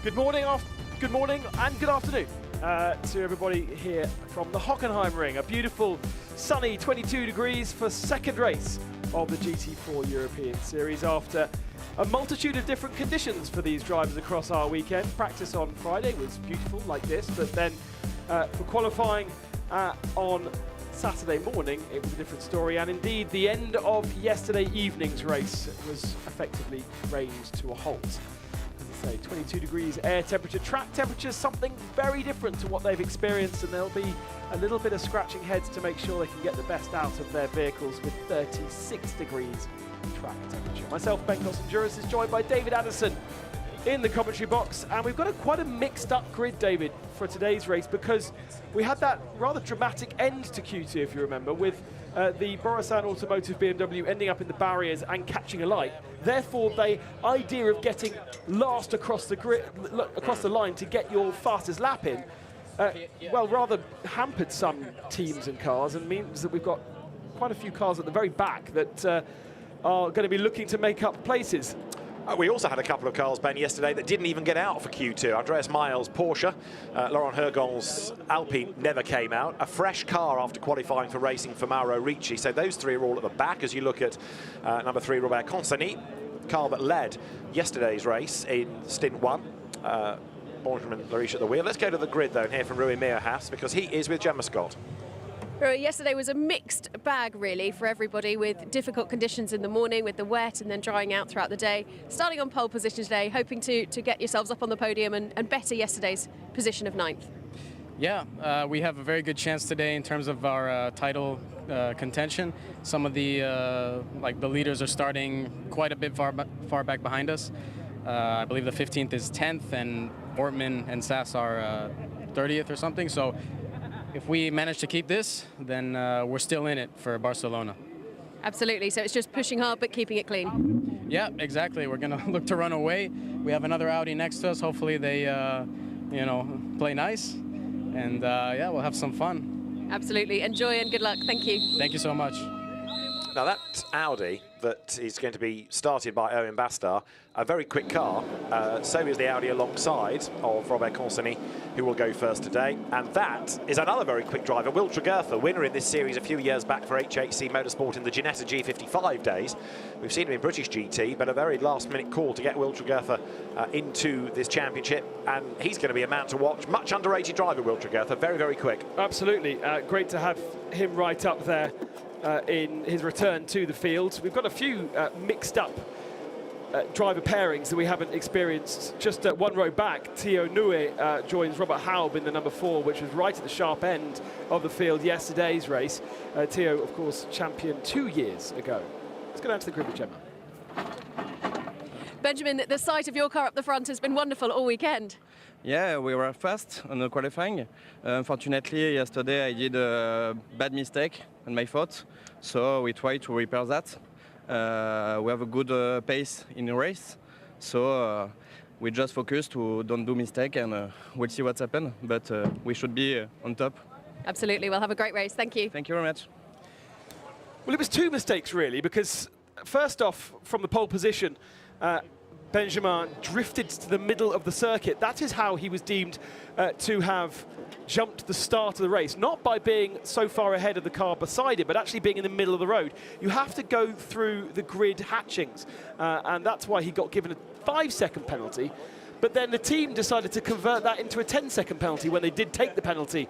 Good morning and good afternoon to everybody here from the Hockenheim ring. A beautiful sunny 22 degrees for second race of the GT4 European Series after a multitude of different conditions for these drivers across our weekend. Practice on Friday was beautiful like this, but then for qualifying on Saturday morning, it was a different story, and indeed the end of yesterday evening's race was effectively rained to a halt. As I say, 22 degrees air temperature, track temperature, something very different to what they've experienced, and there'll be a little bit of scratching heads to make sure they can get the best out of their vehicles with 36 degrees track temperature. Myself, Ben Cosson-Juris, is joined by David Addison in the commentary box, and we've got quite a mixed up grid, David, for today's race, because we had that rather dramatic end to Q2, if you remember, with the Barcelona Automotive BMW ending up in the barriers and catching a light. Therefore, the idea of getting last across the grid, across the line to get your fastest lap in, well, rather hampered some teams and cars, and means that we've got quite a few cars at the very back that are going to be looking to make up places. We also had a couple of cars, Ben, yesterday that didn't even get out for Q2. Andreas Miles' Porsche, Laurent Hergon's Alpine never came out. A fresh car after qualifying for racing for Mauro Ricci. So those three are all at the back as you look at number 3, Robert Consani, car that led yesterday's race in stint 1. Benjamin Lariche at the wheel. Let's go to the grid, though, and hear from Rui Meerhaas, because he is with Gemma Scott. Yesterday was a mixed bag, really, for everybody, with difficult conditions in the morning, with the wet and then drying out throughout the day. Starting on pole position today, hoping to get yourselves up on the podium and better yesterday's position of 9th. Yeah, we have a very good chance today in terms of our title contention. Some of the the leaders are starting quite a bit far back behind us. I believe the 15th is 10th, and Ortman and Sass are 30th or something. So if we manage to keep this, then we're still in it for Barcelona. Absolutely, so it's just pushing hard but keeping it clean. Yeah, exactly. We're going to look to run away. We have another Audi next to us. Hopefully they, play nice. And yeah, we'll have some fun. Absolutely. Enjoy and good luck. Thank you. Thank you so much. Now that Audi that is going to be started by Owen Bastar, a very quick car. So is the Audi alongside of Robert Consani, who will go first today. And that is another very quick driver, Will Tregurtha, winner in this series a few years back for HHC Motorsport in the Ginetta G55 days. We've seen him in British GT, but a very last-minute call to get Will Tregurtha into this championship. And he's going to be a man to watch. Much underrated driver, Will Tregurtha, very, very quick. Absolutely. Great to have him right up there in his return to the field. We've got a few mixed up driver pairings that we haven't experienced. Just one row back, Theo Nue joins Robert Haub in the number 4, which was right at the sharp end of the field yesterday's race. Theo, of course, champion 2 years ago. Let's go down to the grid with Gemma. Benjamin, the sight of your car up the front has been wonderful all weekend. Yeah, we were fast on the qualifying. Unfortunately, yesterday I did a bad mistake on my foot, so we tried to repair that. We have a good pace in the race, so we just focus to don't do mistake, and we'll see what's happened. But we should be on top. Absolutely, we'll have a great race. Thank you. Thank you very much. Well, it was 2 mistakes, really, because first off, from the pole position, Benjamin drifted to the middle of the circuit. That is how he was deemed to have jumped the start of the race, not by being so far ahead of the car beside him, but actually being in the middle of the road. You have to go through the grid hatchings, and that's why he got given a 5-second penalty. But then the team decided to convert that into a 10-second penalty when they did take the penalty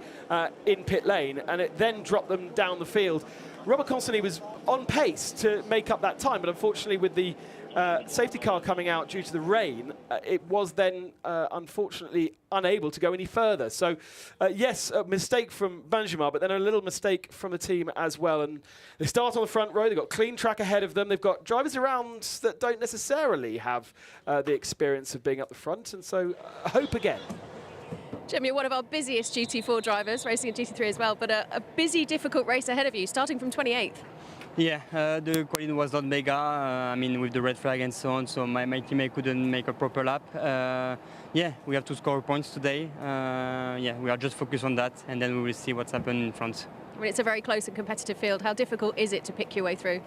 in pit lane, and it then dropped them down the field. Robert Consani was on pace to make up that time, but unfortunately with the safety car coming out due to the rain, it was then unfortunately unable to go any further. So yes, a mistake from Benjamin, but then a little mistake from the team as well. And they start on the front row, they've got clean track ahead of them, they've got drivers around that don't necessarily have the experience of being up the front, and so hope again. Jim, you're one of our busiest GT4 drivers, racing in GT3 as well, but a busy, difficult race ahead of you, starting from 28th. Yeah, the quality was not mega, I mean, with the red flag and so on, so my teammate couldn't make a proper lap. Yeah, we have to score points today. Yeah, we are just focused on that, and then we will see what's happened in front. I mean, it's a very close and competitive field. How difficult is it to pick your way through?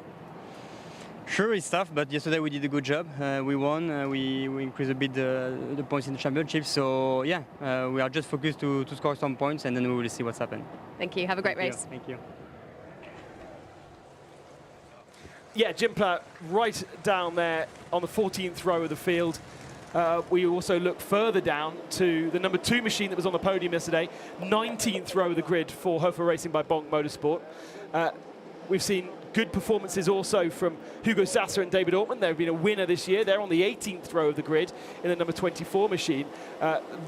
Sure, it's tough, but yesterday we did a good job. We won. We increased a bit the points in the championship. So yeah, we are just focused to score some points, and then we will see what's happened. Thank you. Have a great race. Thank you. Yeah, Jimpla right down there on the 14th row of the field. We also look further down to the number 2 machine that was on the podium yesterday, 19th row of the grid for Hofer Racing by Bonk Motorsport. We've seen good performances also from Hugo Sasser and David Ortman. They've been a winner this year. They're on the 18th row of the grid in the number 24 machine.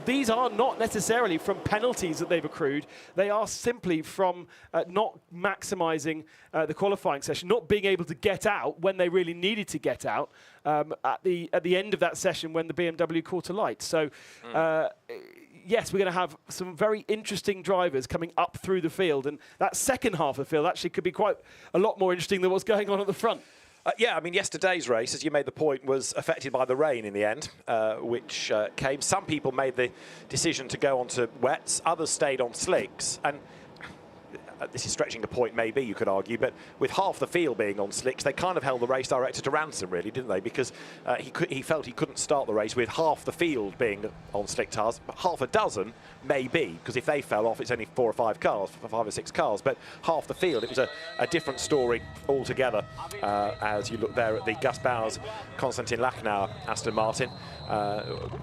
These are not necessarily from penalties that they've accrued. They are simply from not maximising the qualifying session, not being able to get out when they really needed to get out at the end of that session when the BMW caught a light. So. Yes, we're going to have some very interesting drivers coming up through the field, and that second half of the field actually could be quite a lot more interesting than what's going on at the front. Yeah, I mean, yesterday's race, as you made the point, was affected by the rain in the end, which came. Some people made the decision to go onto wets, others stayed on slicks, and this is stretching the point maybe, you could argue, but with half the field being on slicks, they kind of held the race director to ransom, really, didn't they? Because he felt he couldn't start the race with half the field being on slick tires, but half a dozen maybe, because if they fell off, it's only 4 or 5 cars, 5 or 6 cars, but half the field, it was a different story altogether. As you look there at the Gus Bowers, Konstantin Lachnauer, Aston Martin,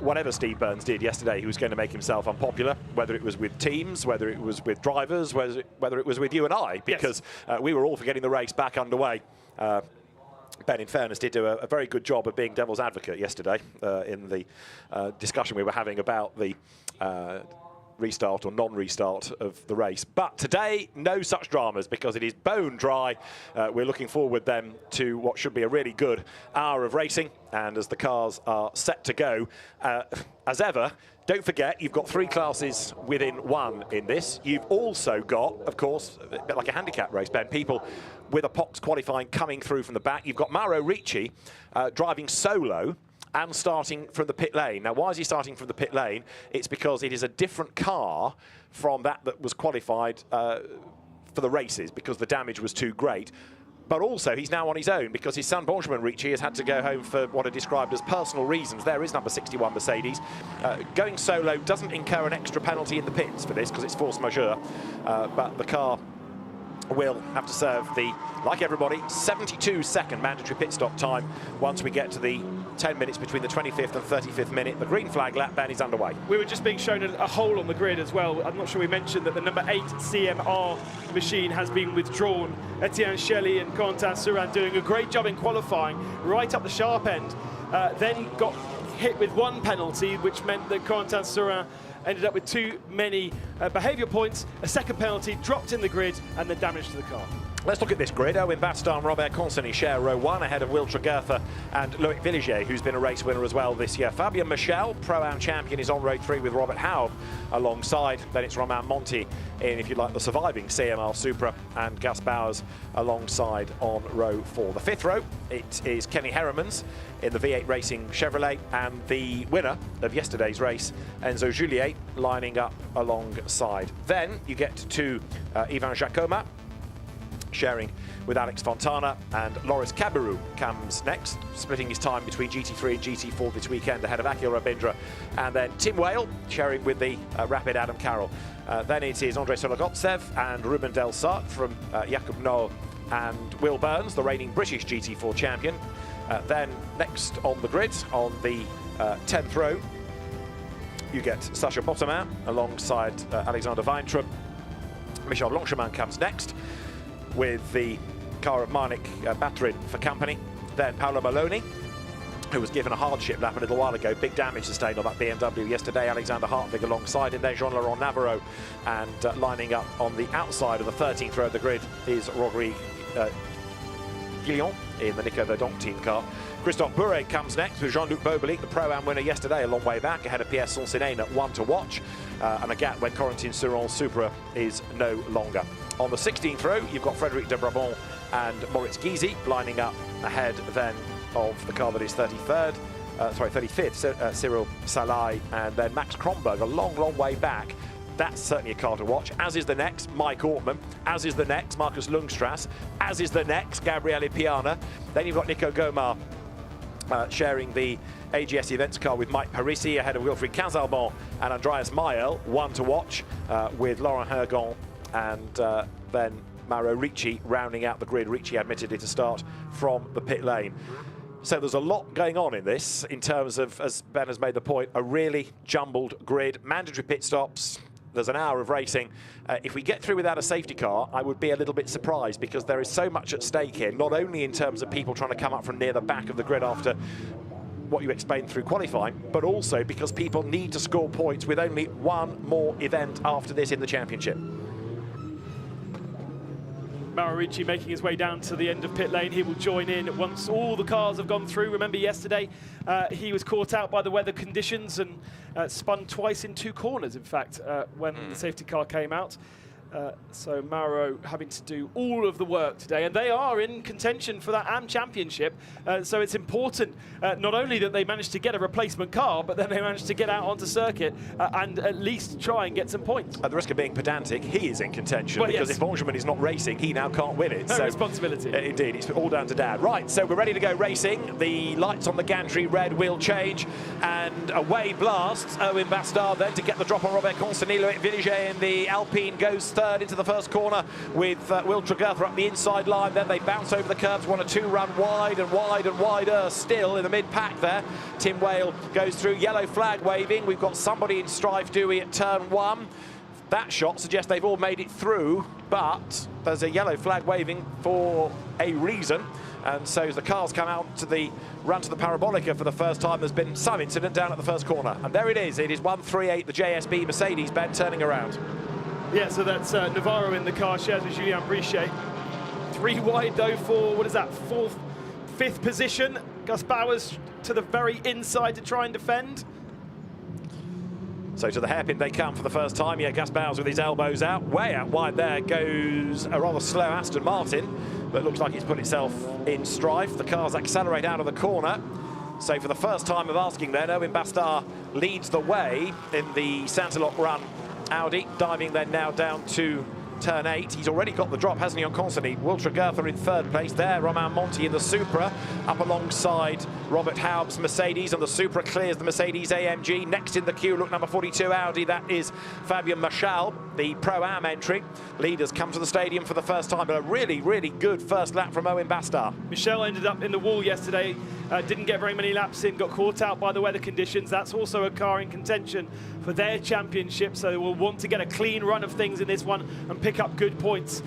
whatever Steve Burns did yesterday, he was going to make himself unpopular, whether it was with teams, whether it was with drivers, whether it was with you and I, because we were all for getting the race back underway. Ben, in fairness, did do a very good job of being devil's advocate yesterday in the discussion we were having about the restart or non-restart of the race. But today, no such dramas because it is bone dry. We're looking forward then to what should be a really good hour of racing. And as the cars are set to go, as ever, don't forget, you've got 3 classes within 1 in this. You've also got, of course, a bit like a handicap race, Ben, people with a POX qualifying coming through from the back. You've got Mauro Ricci driving solo and starting from the pit lane. Now, why is he starting from the pit lane? It's because it is a different car from that was qualified for the races because the damage was too great. But also, he's now on his own because his son, Benjamin Ricci, has had to go home for what are described as personal reasons. There is number 61 Mercedes. Going solo doesn't incur an extra penalty in the pits for this because it's force majeure. But the car will have to serve the, like everybody, 72-second mandatory pit stop time once we get to the 10 minutes between the 25th and 35th minute. The green flag lap ban is underway. We were just being shown a hole on the grid as well. I'm not sure we mentioned that the number 8 CMR machine has been withdrawn. Etienne Shelley and Quentin Surin doing a great job in qualifying right up the sharp end. Then got hit with 1 penalty, which meant that Quentin Surin ended up with too many behaviour points, a second penalty, dropped in the grid, and then damage to the car. Let's look at this grid. Owen Bastar and Robert Consony share row 1 ahead of Will Tregertha and Loic Villiger, who's been a race winner as well this year. Fabien Michel, Pro-Am champion, is on row 3 with Robert Haub alongside. Then it's Romain Monti in, if you like, the surviving CMR Supra, and Gus Bowers alongside on row 4. The 5th row, it is Kenny Heremans in the V8 Racing Chevrolet, and the winner of yesterday's race, Enzo Juliet, lining up alongside. Then you get to Ivan Jacoma, sharing with Alex Fontana, and Loris Cabarrou comes next, splitting his time between GT3 and GT4 this weekend ahead of Akhil Rabindra, and then Tim Whale sharing with the rapid Adam Carroll. Then it is Andrei Sologotsev and Ruben Del Sart from Jakub Noel and Will Burns, the reigning British GT4 champion. Then next on the grid, on the 10th row, you get Sacha Bottomin alongside Alexander Weintraub. Michel Blanchemin comes next with the car of Marnik Batrin for company. Then Paolo Maloney, who was given a hardship lap a little while ago. Big damage sustained on that BMW yesterday. Alexander Hartwig alongside, and then Jean-Laurent Navarro. And lining up on the outside of the 13th row of the grid is Rodrigue Guillon in the Nico Verdonk team car. Christophe Bourret comes next with Jean-Luc Bobelic, the Pro-Am winner yesterday, a long way back, ahead of Pierre Sonsinane at 1 to watch, and a gap when Corentin Suron Supra is no longer. On the 16th row, you've got Frédéric de Brabant and Moritz Gysi lining up ahead then of the car that is 35th, Cyril Salai, and then Max Kronberg, a long, long way back, That's certainly a car to watch, as is the next Mike Ortman, as is the next Marcus Lundstrass, as is the next Gabriele Piana. Then you've got Nico Gomar sharing the AGS Events car with Mike Parisi ahead of Wilfried Casalbon and Andreas Mayel. One to watch with Laurent Hergon and then Mauro Ricci rounding out the grid. Ricci admittedly to start from the pit lane. So there's a lot going on in this in terms of, as Ben has made the point, a really jumbled grid, mandatory pit stops. There's an hour of racing. If we get through without a safety car, I would be a little bit surprised, because there is so much at stake here, not only in terms of people trying to come up from near the back of the grid after what you explained through qualifying, but also because people need to score points with only one more event after this in the championship. Mauro Ricci making his way down to the end of pit lane. He will join in once all the cars have gone through. Remember yesterday, he was caught out by the weather conditions and spun twice in 2 corners, in fact, when the safety car came out. So Mauro having to do all of the work today, and they are in contention for that AM Championship. So it's important not only that they managed to get a replacement car, but then they managed to get out onto circuit and at least try and get some points. At the risk of being pedantic, he is in contention, well, because yes, if Benjamin is not racing, he now can't win it. No so, responsibility. Indeed, it's all down to Dad. Right, so we're ready to go racing. The lights on the gantry red will change, and away blasts Owen Bastard then to get the drop on Robert Constany. Loic Villiger in the Alpine goes third into the first corner with Will Tregertha up the inside line. Then they bounce over the curbs, 1 or 2 run wide and wide and wider still in the mid-pack there. Tim Whale goes through, yellow flag waving. We've got somebody in strife, Dewey, at turn 1. That shot suggests they've all made it through, but there's a yellow flag waving for a reason. And so as the cars come out to the run to the Parabolica for the first time, there's been some incident down at the first corner. And there it is 138, the JSB Mercedes, Ben, turning around. Yeah, so that's Navarro in the car, shares with Julien Brichet. 3 wide though for, what is that, 4th, 5th position. Gus Bowers to the very inside to try and defend. So to the hairpin they come for the first time. Yeah, Gus Bowers with his elbows out. Way out wide there goes a rather slow Aston Martin, but looks like it's put itself in strife. The cars accelerate out of the corner. So for the first time of asking then, Owen Bastard leads the way in the Santilok run. Audi diving then now down to turn 8. He's already got the drop, hasn't he, on Constany? Will Tregertha in 3rd place there. Romain Monti in the Supra, up alongside Robert Haub's Mercedes, and the Supra clears the Mercedes AMG. Next in the queue, look, number 42 Audi. That is Fabien Marchal, the Pro-Am entry. Leaders come to the stadium for the first time, but a really, really good first lap from Owen Bastard. Michel ended up in the wall yesterday, didn't get very many laps in, got caught out by the weather conditions. That's also a car in contention for their championship, so we'll want to get a clean run of things in this one and pick up good points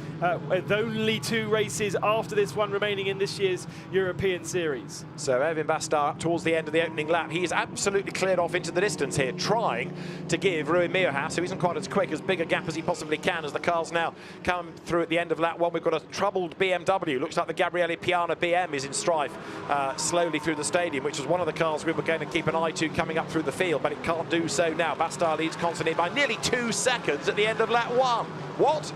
with only 2 races after this one remaining in this year's European Series. So Owen Bastard up towards the end of the opening lap. He is absolutely cleared off into the distance here, trying to give Ruin Miojas, who isn't quite as quick, as big a gap as he possibly can as the cars now come through at the end of lap 1. We've got a troubled BMW. Looks like the Gabriele Piana BM is in strife slowly through the stadium, which was one of the cars we were going to keep an eye to coming up through the field, but it can't do so now. Bastard leads Constany by nearly 2 seconds at the end of lap 1. What?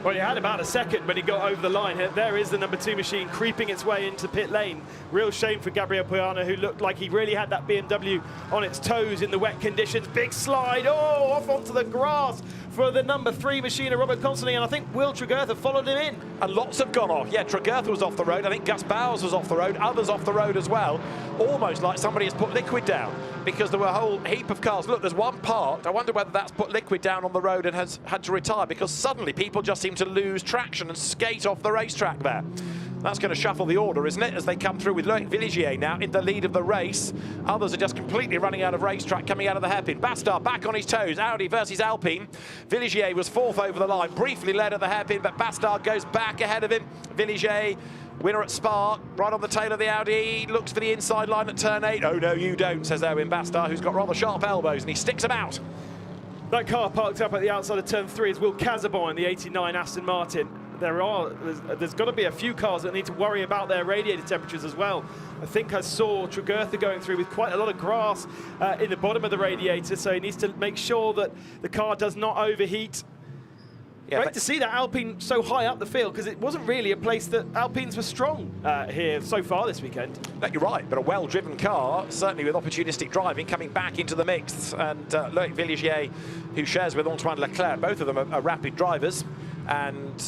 Well, he had about a second when he got over the line. There is the number 2 machine creeping its way into pit lane. Real shame for Gabriel Piana, who looked like he really had that BMW on its toes in the wet conditions. Big slide, oh, off onto the grass for the number 3 machine of Robert Constany, and I think Will Tregertha followed him in. And lots have gone off. Yeah, Tregertha was off the road. I think Gus Bowers was off the road. Others off the road as well. Almost like somebody has put liquid down, because there were a whole heap of cars. Look, there's one parked. I wonder whether that's put liquid down on the road and has had to retire, because suddenly people just seem to lose traction and skate off the racetrack there. That's going to shuffle the order, isn't it, as they come through with Loic Villiger now in the lead of the race. Others are just completely running out of racetrack coming out of the hairpin. Bastard back on his toes. Audi versus Alpine. Villiger was 4th over the line, briefly led at the hairpin, but Bastard goes back ahead of him. Villiger, winner at Spa, right on the tail of the Audi, looks for the inside line at turn 8. Oh no, you don't, says Owen Bastard, who's got rather sharp elbows, and he sticks them out. That car parked up at the outside of turn 3 is Will Casabon in the 89 Aston Martin. There's got to be a few cars that need to worry about their radiator temperatures as well. I think I saw Tregertha going through with quite a lot of grass in the bottom of the radiator, so he needs to make sure that the car does not overheat. Yeah, Great to see that Alpine so high up the field, because it wasn't really a place that Alpines were strong here so far this weekend. No, you're right, but a well-driven car, certainly with opportunistic driving, coming back into the mix. And Loic Villigier, who shares with Antoine Leclerc, both of them are rapid drivers. And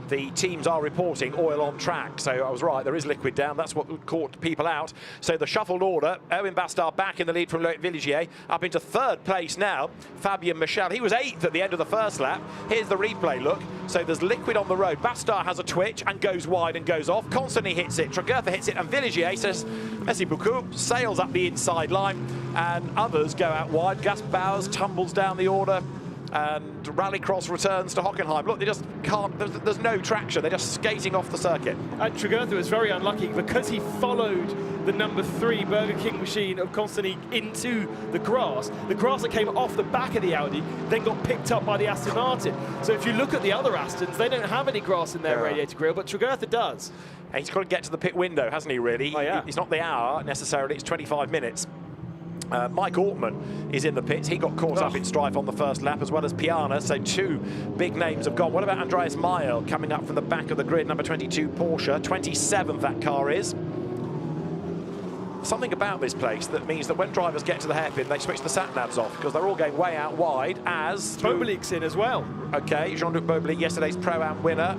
the teams are reporting oil on track. So I was right, there is liquid down. That's what caught people out. So the shuffled order, Owen Bastard back in the lead from Loic Villigier, up into third place now. Fabien Michel, he was 8th at the end of the first lap. Here's the replay look. So there's liquid on the road. Bastard has a twitch and goes wide and goes off. Constantly hits it, Tregurtha hits it, and Villigier says, merci beaucoup, sails up the inside line, and others go out wide. Gus Bowers tumbles down the order, and Rallycross returns to Hockenheim. Look, they just can't, there's no traction. They're just skating off the circuit. And Tregurtha was very unlucky because he followed the number 3 Burger King machine of Constantly into the grass. The grass that came off the back of the Audi then got picked up by the Aston Martin. So if you look at the other Astons, they don't have any grass in their radiator grille, but Tregurtha does. And he's got to get to the pit window, hasn't he, really? Oh, yeah. It's not the hour necessarily, it's 25 minutes. Mike Ortman is in the pits. He got caught up in strife on the first lap, as well as Piana, so 2 big names have gone. What about Andreas Mayel coming up from the back of the grid, number 22 Porsche, 27th that car is. Something about this place that means that when drivers get to the hairpin, they switch the sat-navs off, because they're all going way out wide, as... Bobelik's in as well. Okay, Jean-Luc Bobelik, yesterday's Pro-Am winner,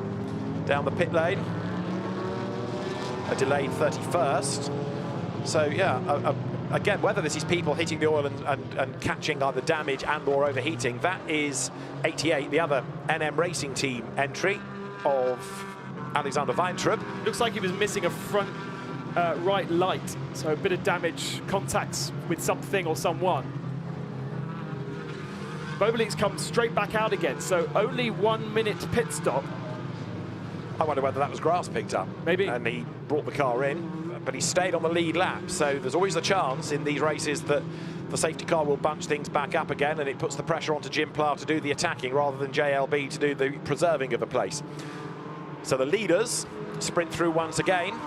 down the pit lane. A delayed 31st. So, yeah, again, whether this is people hitting the oil and catching either damage and or overheating, that is 88, the other NM Racing Team entry of Alexander Weintraub. Looks like he was missing a front right light, so a bit of damage, contacts with something or someone. Bobelik's come straight back out again, so only 1 minute pit stop. I wonder whether that was grass picked up. Maybe. And he brought the car in, but he stayed on the lead lap. So there's always a chance in these races that the safety car will bunch things back up again, and it puts the pressure onto Jim Pla to do the attacking rather than JLB to do the preserving of the place. So the leaders sprint through once again.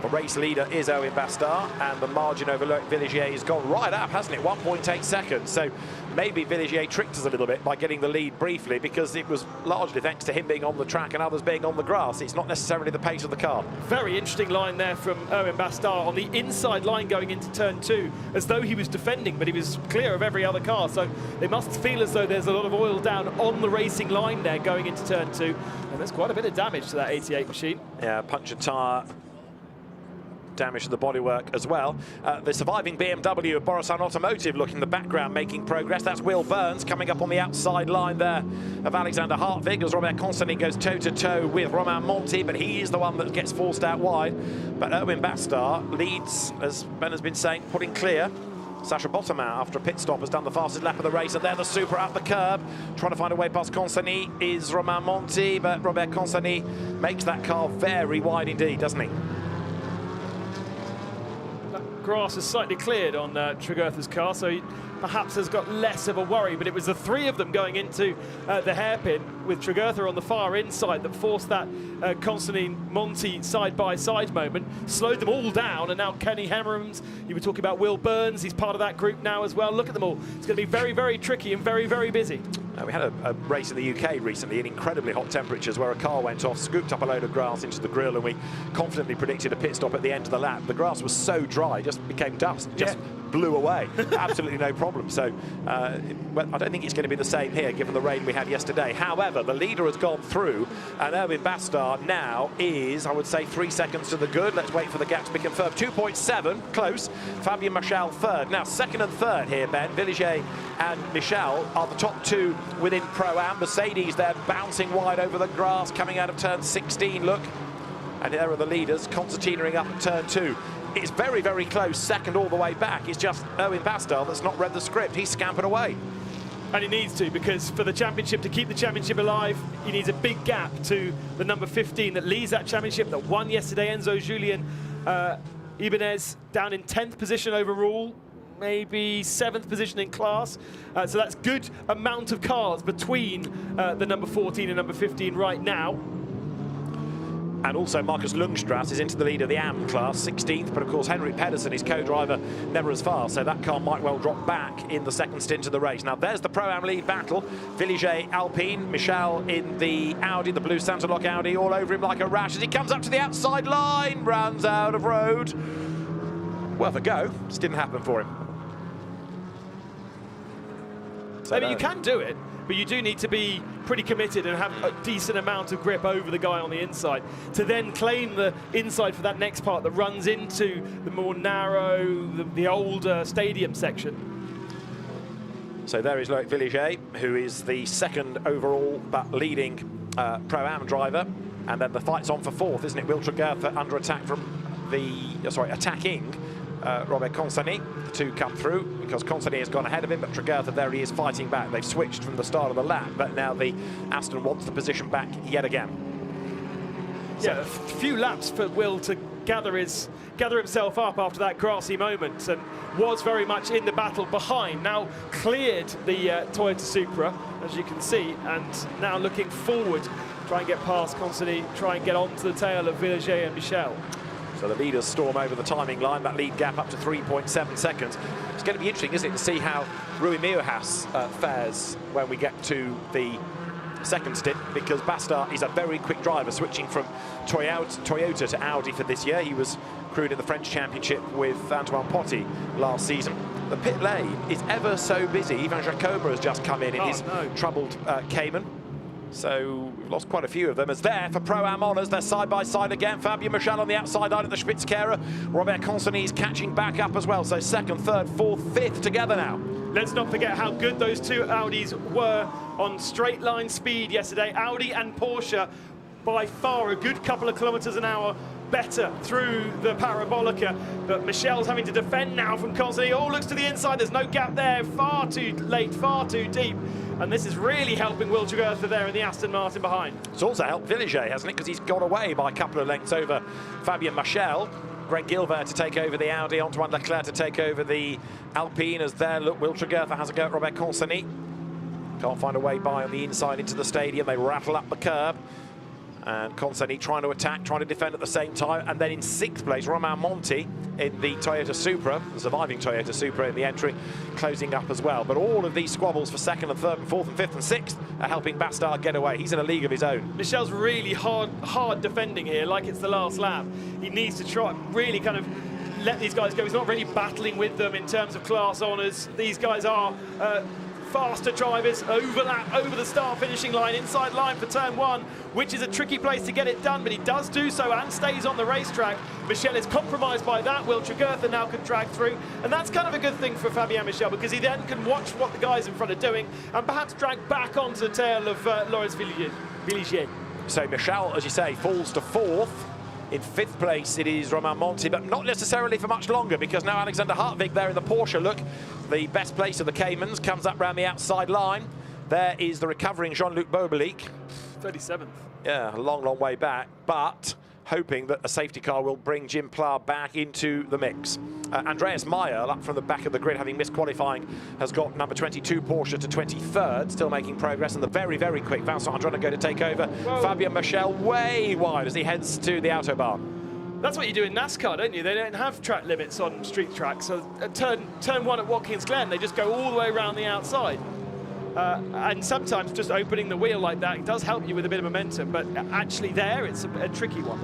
The race leader is Owen Bastard, and the margin over Loic Villigier has gone right up, hasn't it? 1.8 seconds. So maybe Villigier tricked us a little bit by getting the lead briefly, because it was largely thanks to him being on the track and others being on the grass. It's not necessarily the pace of the car. Very interesting line there from Owen Bastard on the inside line going into turn 2, as though he was defending, but he was clear of every other car. So they must feel as though there's a lot of oil down on the racing line there going into turn 2. And there's quite a bit of damage to that 88 machine. Yeah, punctured tyre. Damage to the bodywork as well. The surviving BMW of Borusan Automotive looking in the background, making progress. That's Will Burns coming up on the outside line there of Alexander Hartvig, as Robert Constantin goes toe-to-toe with Romain Monti, but he is the one that gets forced out wide. But Owen Bastard leads, as Ben has been saying, putting clear. Sacha Bottoman, after a pit stop, has done the fastest lap of the race, and there the super up the curb, trying to find a way past Constantini is Romain Monti, but Robert Constantini makes that car very wide indeed, doesn't he? Grass is slightly cleared on Tregurtha's car, so he perhaps has got less of a worry, but it was the 3 of them going into the hairpin with Tregurtha on the far inside that forced that Constantine-Monti side-by-side moment, slowed them all down, and now Kenny Hammerams, you were talking about Will Burns, he's part of that group now as well. Look at them all. It's going to be very, very tricky and very, very busy. We had a race in the UK recently in incredibly hot temperatures where a car went off, scooped up a load of grass into the grille, and we confidently predicted a pit stop at the end of the lap. The grass was so dry, just became dust, just blew away. Absolutely no problem. So well, I don't think it's going to be the same here given the rain we had yesterday. However, the leader has gone through, and Owen Bastard now is, I would say, 3 seconds to the good. Let's wait for the gap to be confirmed. 2.7, close. Fabien Michel third. Now, second and third here, Ben. Villigier and Michel are the top 2 within Pro-Am. Mercedes there bouncing wide over the grass, coming out of turn 16, look. And there are the leaders, concertinaing up at turn 2. It's very, very close, second all the way back. It's just Owen Bastard that's not read the script. He's scampered away. And he needs to, because for the championship, to keep the championship alive, he needs a big gap to the number 15 that leads that championship, that won yesterday. Enzo Julien Ibanez down in 10th position overall, maybe 7th position in class. So that's good amount of cars between the number 14 and number 15 right now. And also Marcus Lundstras is into the lead of the AM class, 16th, but of course Henrik Pedersen, his co-driver, never as far, so that car might well drop back in the second stint of the race. Now there's the Pro-Am lead battle. Villiger Alpine, Michel in the Audi, the blue Santaloc Audi, all over him like a rash as he comes up to the outside line, runs out of road. Worth a go, just didn't happen for him. So I mean, you can do it, but you do need to be pretty committed and have a decent amount of grip over the guy on the inside to then claim the inside for that next part that runs into the more narrow, the older stadium section. So there is Loic Villiger, who is the second overall but leading Pro-Am driver. And then the fight's on for fourth, isn't it? Will Tregertha under attack from attacking Robert Consani. The two come through because Consani has gone ahead of him, but Tregertha, there he is fighting back. They've switched from the start of the lap, but now the Aston wants the position back yet again. Yeah, a few laps for Will to gather himself up after that grassy moment, and was very much in the battle behind. Now cleared the Toyota Supra, as you can see, and now looking forward, try and get past Consani, try and get onto the tail of Villiger and Michel. So the leaders storm over the timing line, that lead gap up to 3.7 seconds. It's going to be interesting, isn't it, to see how Rui Miojas fares when we get to the second stint, because Bastard is a very quick driver, switching from Toyota to Audi for this year. He was crewed in the French Championship with Antoine Potti last season. The pit lane is ever so busy. Ivan Jacoba has just come in his troubled Cayman. So we've lost quite a few of them. As there for Pro-Am honours, they're side by side again. Fabio Michel on the outside line of the Spitzkehrer. Robert Consani is catching back up as well. So second, third, fourth, fifth together now. Let's not forget how good those two Audis were on straight line speed yesterday. Audi and Porsche by far a good couple of kilometres an hour better through the Parabolica, but Michel's having to defend now from Consani. Oh, looks to the inside, there's no gap there, far too late, far too deep, and this is really helping Will Tregertha there in the Aston Martin behind. It's also helped Villiger, hasn't it, because he's got away by a couple of lengths over Fabien Michel. Greg Gilbert to take over the Audi, Antoine Leclerc to take over the Alpine, as there, look, Will Tregertha has a go at Robert Consani. Can't find a way by on the inside into the stadium, they rattle up the curb. And Consani trying to attack, trying to defend at the same time. And then in sixth place, Romain Monti in the Toyota Supra, the surviving Toyota Supra in the entry, closing up as well. But all of these squabbles for second and third and fourth and fifth and sixth are helping Bastard get away. He's in a league of his own. Michel's really hard defending here, like it's the last lap. He needs to try really kind of let these guys go. He's not really battling with them in terms of class honours. These guys are faster drivers, overlap over the start finishing line, inside line for turn one, which is a tricky place to get it done, but he does do so and stays on the racetrack. Michel is compromised by that. Will Tregertha now can drag through, and that's kind of a good thing for Fabien Michel, because he then can watch what the guys in front are doing and perhaps drag back onto the tail of Laurens Villiger. So Michel, as you say, falls to fourth. In fifth place, it is Romain Monti, but not necessarily for much longer, because now Alexander Hartwig there in the Porsche. Look, the best place of the Caymans comes up round the outside line. There is the recovering Jean-Luc Bobelic. 37th. Yeah, a long, long way back, but hoping that a safety car will bring Jim Pla back into the mix. Andreas Meyer, up from the back of the grid, having missed qualifying, has got number 22 Porsche to 23rd, still making progress, and the very, very quick Vincent Androne going to take over. Whoa. Fabien Michel way wide as he heads to the Autobahn. That's what you do in NASCAR, don't you? They don't have track limits on street tracks. So at turn one at Watkins Glen, they just go all the way around the outside. And sometimes just opening the wheel like that does help you with a bit of momentum, but actually there, it's a tricky one.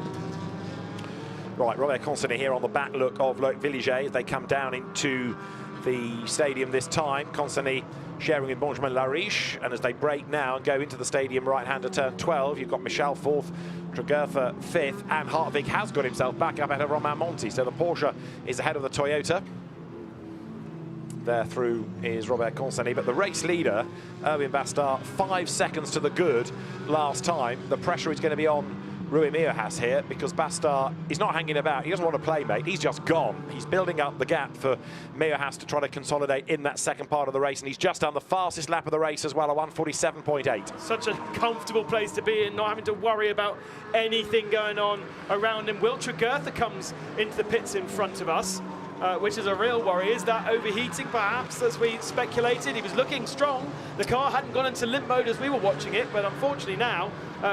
Right, Robert Consani here on the back look of Loic Villiger as they come down into the stadium this time. Consani sharing with Benjamin Lariche, and as they break now and go into the stadium right-hander turn 12, you've got Michel fourth, Tregertha fifth, and Hartwig has got himself back up ahead of Romain Monti. So the Porsche is ahead of the Toyota. There through is Robert Consani, but the race leader, Erwin Bastard, 5 seconds to the good last time. The pressure is going to be on Rui Miojas here, because Bastard is not hanging about. He doesn't want to play, mate. He's just gone. He's building up the gap for Miojas to try to consolidate in that second part of the race, and he's just done the fastest lap of the race as well, a 1:47.8. Such a comfortable place to be in, not having to worry about anything going on around him. Will Tregertha comes into the pits in front of us. which is a real worry. Is that overheating, perhaps, as we speculated? He was looking strong. The car hadn't gone into limp mode as we were watching it, but unfortunately now,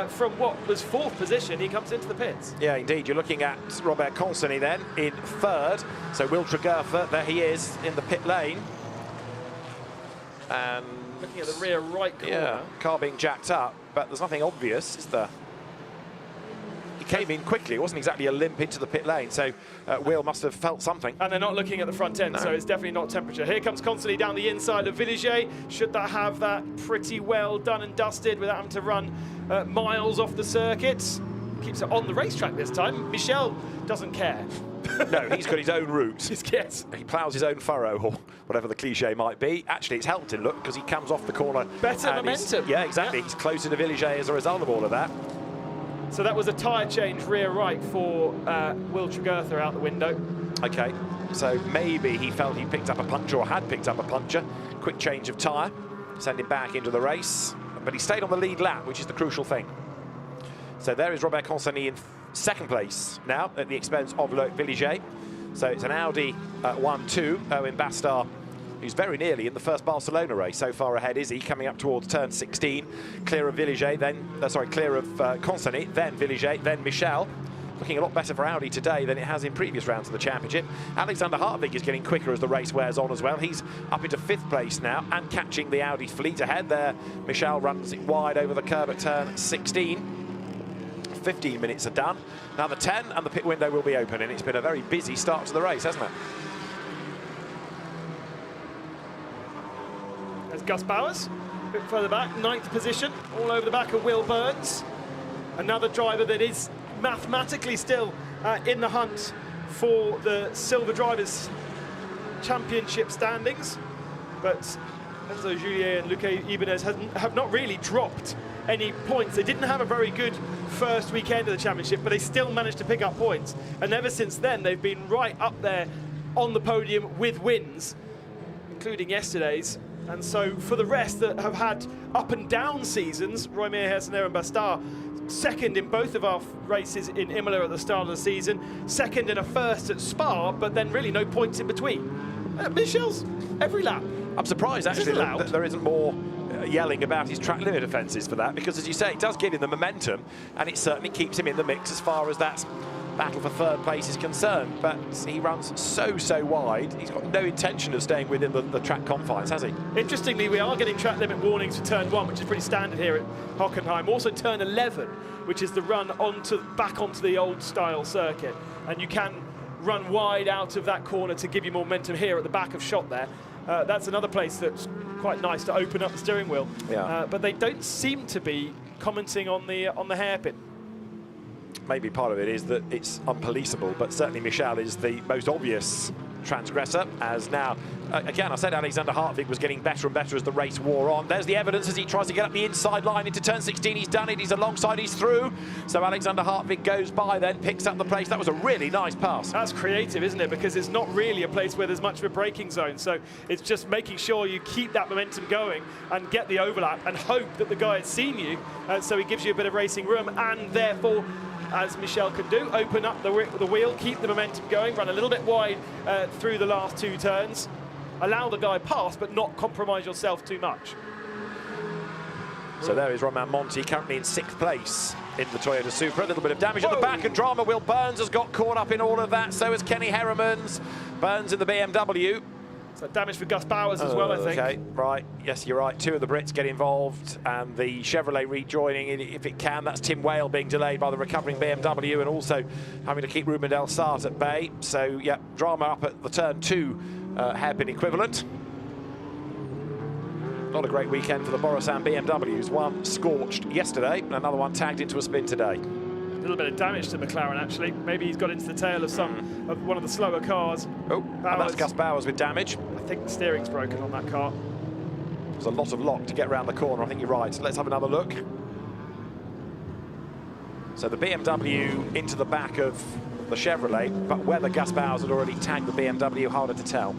from what was 4th position, he comes into the pits. Yeah, indeed. You're looking at Robert Consony then in 3rd. So Will Tregertha, there he is in the pit lane. And looking at the rear right corner. Yeah, car being jacked up, but there's nothing obvious, is there? He came in quickly. It wasn't exactly a limp into the pit lane, so Will must have felt something. And they're not looking at the front end, so it's definitely not temperature. Here comes Consony down the inside of Villiers. Should that have that pretty well done and dusted without having to run miles off the circuit? Keeps it on the racetrack this time. Michel doesn't care. No, he's got his own route. Yes. He ploughs his own furrow, or whatever the cliche might be. Actually, it's helped him, look, because he comes off the corner. Better momentum. Yeah, exactly. Yep. He's closer to Villiers as a result of all of that. So that was a tyre change rear right for Will Tregertha out the window. Okay, so maybe he felt he picked up a puncture or had picked up a puncture. Quick change of tyre, send him back into the race. But he stayed on the lead lap, which is the crucial thing. So there is Robert Consony in 2nd place now at the expense of Loic Villiers. So it's an Audi 1-2, Owen Bastard, who's very nearly in the first Barcelona race. So far ahead is he, coming up towards turn 16, clear of Villiers, then, clear of Consony, then Villiers, then Michel. Looking a lot better for Audi today than it has in previous rounds of the championship. Alexander Hartwig is getting quicker as the race wears on as well. He's up into 5th place now and catching the Audi fleet ahead there. Michel runs it wide over the curb at turn 16. 15 minutes are done. Now the 10 and the pit window will be open, and it's been a very busy start to the race, hasn't it? There's Gus Bowers, a bit further back, 9th position, all over the back of Will Burns. Another driver that is mathematically still in the hunt for the Silver Drivers' Championship standings. But Enzo Julier and Luque Ibanez have not really dropped any points. They didn't have a very good first weekend of the championship, but they still managed to pick up points. And ever since then, they've been right up there on the podium with wins, including yesterday's. And so for the rest that have had up and down seasons, Roy Mir, Hessener and Bastard, 2nd in both of our races in Imola at the start of the season, 2nd in a 1st at Spa, but then really no points in between. Michel's every lap. I'm surprised actually that there isn't more yelling about his track limit offences for that, because as you say, it does give him the momentum and it certainly keeps him in the mix as far as that battle for 3rd place is concerned. But he runs so wide, he's got no intention of staying within the track confines, has he? Interestingly, we are getting track limit warnings for turn 1, which is pretty standard here at Hockenheim. Also turn 11, which is the run back onto the old style circuit, and you can run wide out of that corner to give you momentum here at the back of shot there. That's another place that's quite nice to open up the steering wheel. Yeah. But they don't seem to be commenting on the hairpin. Maybe part of it is that it's unpoliceable, but certainly Michel is the most obvious transgressor, as now, again, I said Alexander Hartwig was getting better and better as the race wore on. There's the evidence as he tries to get up the inside line into turn 16. He's done it, he's alongside, he's through. So Alexander Hartwig goes by then, picks up the place. That was a really nice pass. That's creative, isn't it? Because it's not really a place where there's much of a braking zone. So it's just making sure you keep that momentum going and get the overlap and hope that the guy has seen you. So he gives you a bit of racing room, and therefore, as Michel can do, open up the wheel, keep the momentum going, run a little bit wide through the last 2 turns, allow the guy past, but not compromise yourself too much. So there is Romain Monti, currently in 6th place in the Toyota Supra. A little bit of damage at the back and drama. Will Burns has got caught up in all of that. So has Kenny Heremans. Burns in the BMW. So damage for Gus Bowers as well, I think. Okay, right. Yes, you're right. 2 of the Brits get involved, and the Chevrolet rejoining if it can. That's Tim Whale being delayed by the recovering BMW, and also having to keep Ruben Del Sart at bay. So, yeah, drama up at the turn 2 hairpin equivalent. Not a great weekend for the Borusan BMWs. One scorched yesterday, and another one tagged into a spin today. A little bit of damage to McLaren, actually. Maybe he's got into the tail of one of the slower cars. Oh, and that's Gus Bowers with damage. I think the steering's broken on that car. There's a lot of lock to get around the corner. I think you're right. Let's have another look. So the BMW into the back of the Chevrolet, but whether Gus Bowers had already tagged the BMW, harder to tell.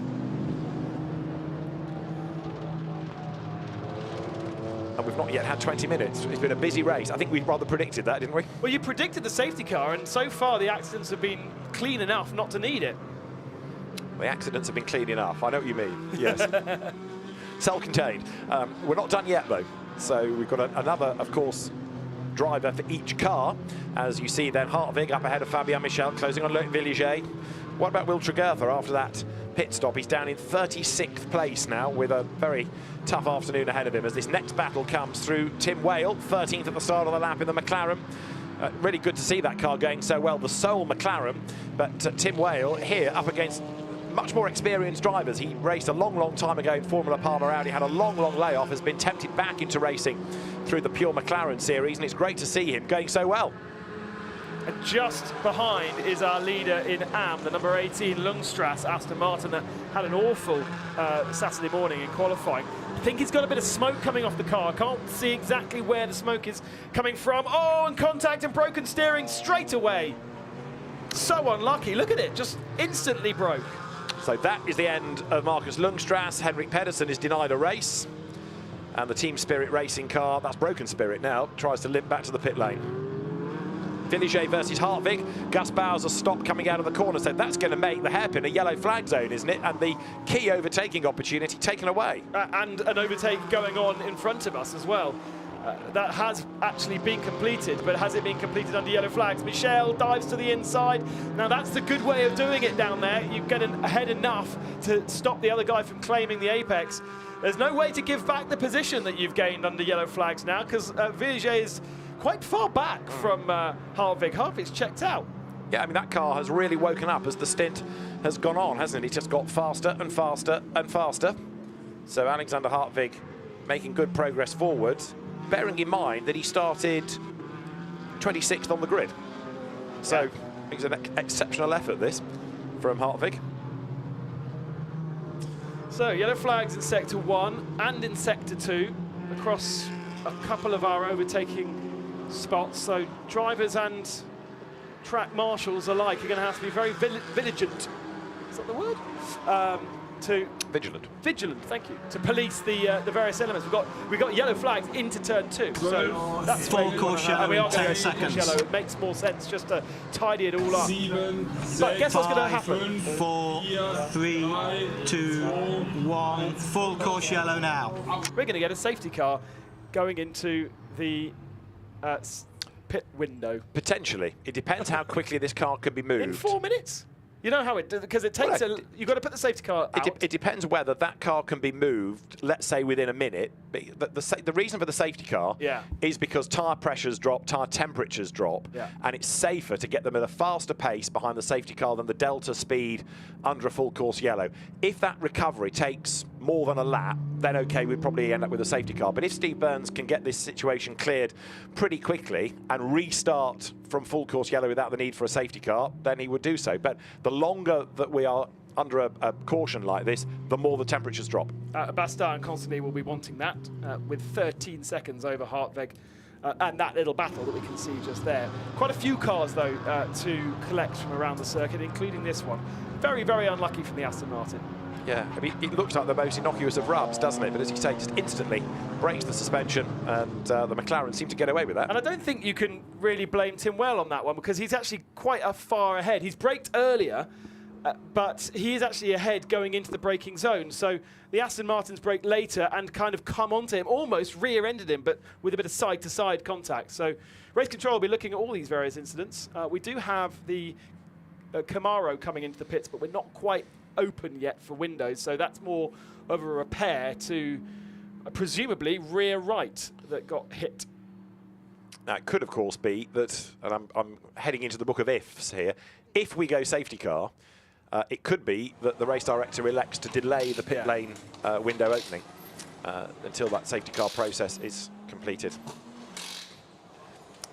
And we've not yet had 20 minutes. It's been a busy race. I think we rather predicted that, didn't we? Well, you predicted the safety car, and so far the accidents have been clean enough not to need it. The accidents have been clean enough. I know what you mean. Yes. Self-contained. We're not done yet, though. So we've got another, of course, driver for each car. As you see then, Hartvig up ahead of Fabien Michel, closing on Loic Villiger. What about Will Tregertha after that pit stop? He's down in 36th place now with a very tough afternoon ahead of him as this next battle comes through. Tim Whale, 13th at the start of the lap in the McLaren. Really good to see that car going so well, the sole McLaren. But Tim Whale here up against much more experienced drivers. He raced a long time ago in Formula Palmer Audi, had a long layoff, has been tempted back into racing through the pure McLaren series, and it's great to see him going so well. And just behind is our leader in AM, the number 18 Lundstras Aston Martin, that had an awful Saturday morning in qualifying. I think he's got a bit of smoke coming off the car. I can't see exactly where the smoke is coming from. Oh, and contact and broken steering straight away. So unlucky. Look at it, just instantly broke. So that is the end of Marcus Lundstras. Henrik Pedersen is denied a race. And the Team Spirit racing car, that's Broken Spirit now, tries to limp back to the pit lane. Villiger versus Hartvig. Gus Bowser stopped coming out of the corner, so that's going to make the hairpin a yellow flag zone, isn't it? And the key overtaking opportunity taken away. And an overtake going on in front of us as well. That has actually been completed, but has it been completed under yellow flags? Michel dives to the inside. Now that's the good way of doing it down there. You get ahead enough to stop the other guy from claiming the apex. There's no way to give back the position that you've gained under yellow flags now, because Villiger is quite far back from Hartvig. Hartvig's checked out. Yeah, I mean, that car has really woken up as the stint has gone on, hasn't it? It's just got faster and faster and faster. So Alexander Hartvig making good progress forwards, bearing in mind that he started 26th on the grid. So it's an exceptional effort, this, from Hartvig. So yellow flags in Sector 1 and in Sector 2 across a couple of our overtaking spots. So drivers and track marshals alike are going to have to be very vigilant. Is that the word? Vigilant, thank you. To police the various elements. We've got yellow flags into turn 2. So that's full course yellow in 10 seconds. Yellow. It makes more sense just to tidy it all up. But guess what's going to happen? 4, 3, 2, 1. Full course yellow now. We're going to get a safety car going into the pit window. Potentially. It depends how quickly this car can be moved. In 4 minutes? You know how it, because it takes you've got to put the safety car out. It depends whether that car can be moved, let's say within a minute. The reason for the safety car is because tyre pressures drop, tyre temperatures drop, and it's safer to get them at a faster pace behind the safety car than the delta speed under a full course yellow. If that recovery takes more than a lap, then okay, we'd probably end up with a safety car. But if Steve Burns can get this situation cleared pretty quickly and restart from full course yellow without the need for a safety car, then he would do so. But the longer that we are under a caution like this, the more the temperatures drop. Bastard and Constantly will be wanting that with 13 seconds over Hartvig. And that little battle that we can see just there. Quite a few cars, though, to collect from around the circuit, including this one. Very, very unlucky from the Aston Martin. Yeah, I mean, it looks like the most innocuous of rubs, doesn't it? But as you say, just instantly breaks the suspension, and the McLaren seem to get away with that. And I don't think you can really blame Tim Well on that one, because he's actually quite far ahead. He's braked earlier, but he is actually ahead going into the braking zone. So the Aston Martin's braked later and kind of come onto him, almost rear-ended him, but with a bit of side-to-side contact. So Race Control will be looking at all these various incidents. We do have the Camaro coming into the pits, but we're not quite open yet for windows, so that's more of a repair to presumably rear right that got hit. Now, it could, of course, be that, and I'm heading into the book of ifs here, if we go safety car, it could be that the race director elects to delay the pit lane window opening until that safety car process is completed.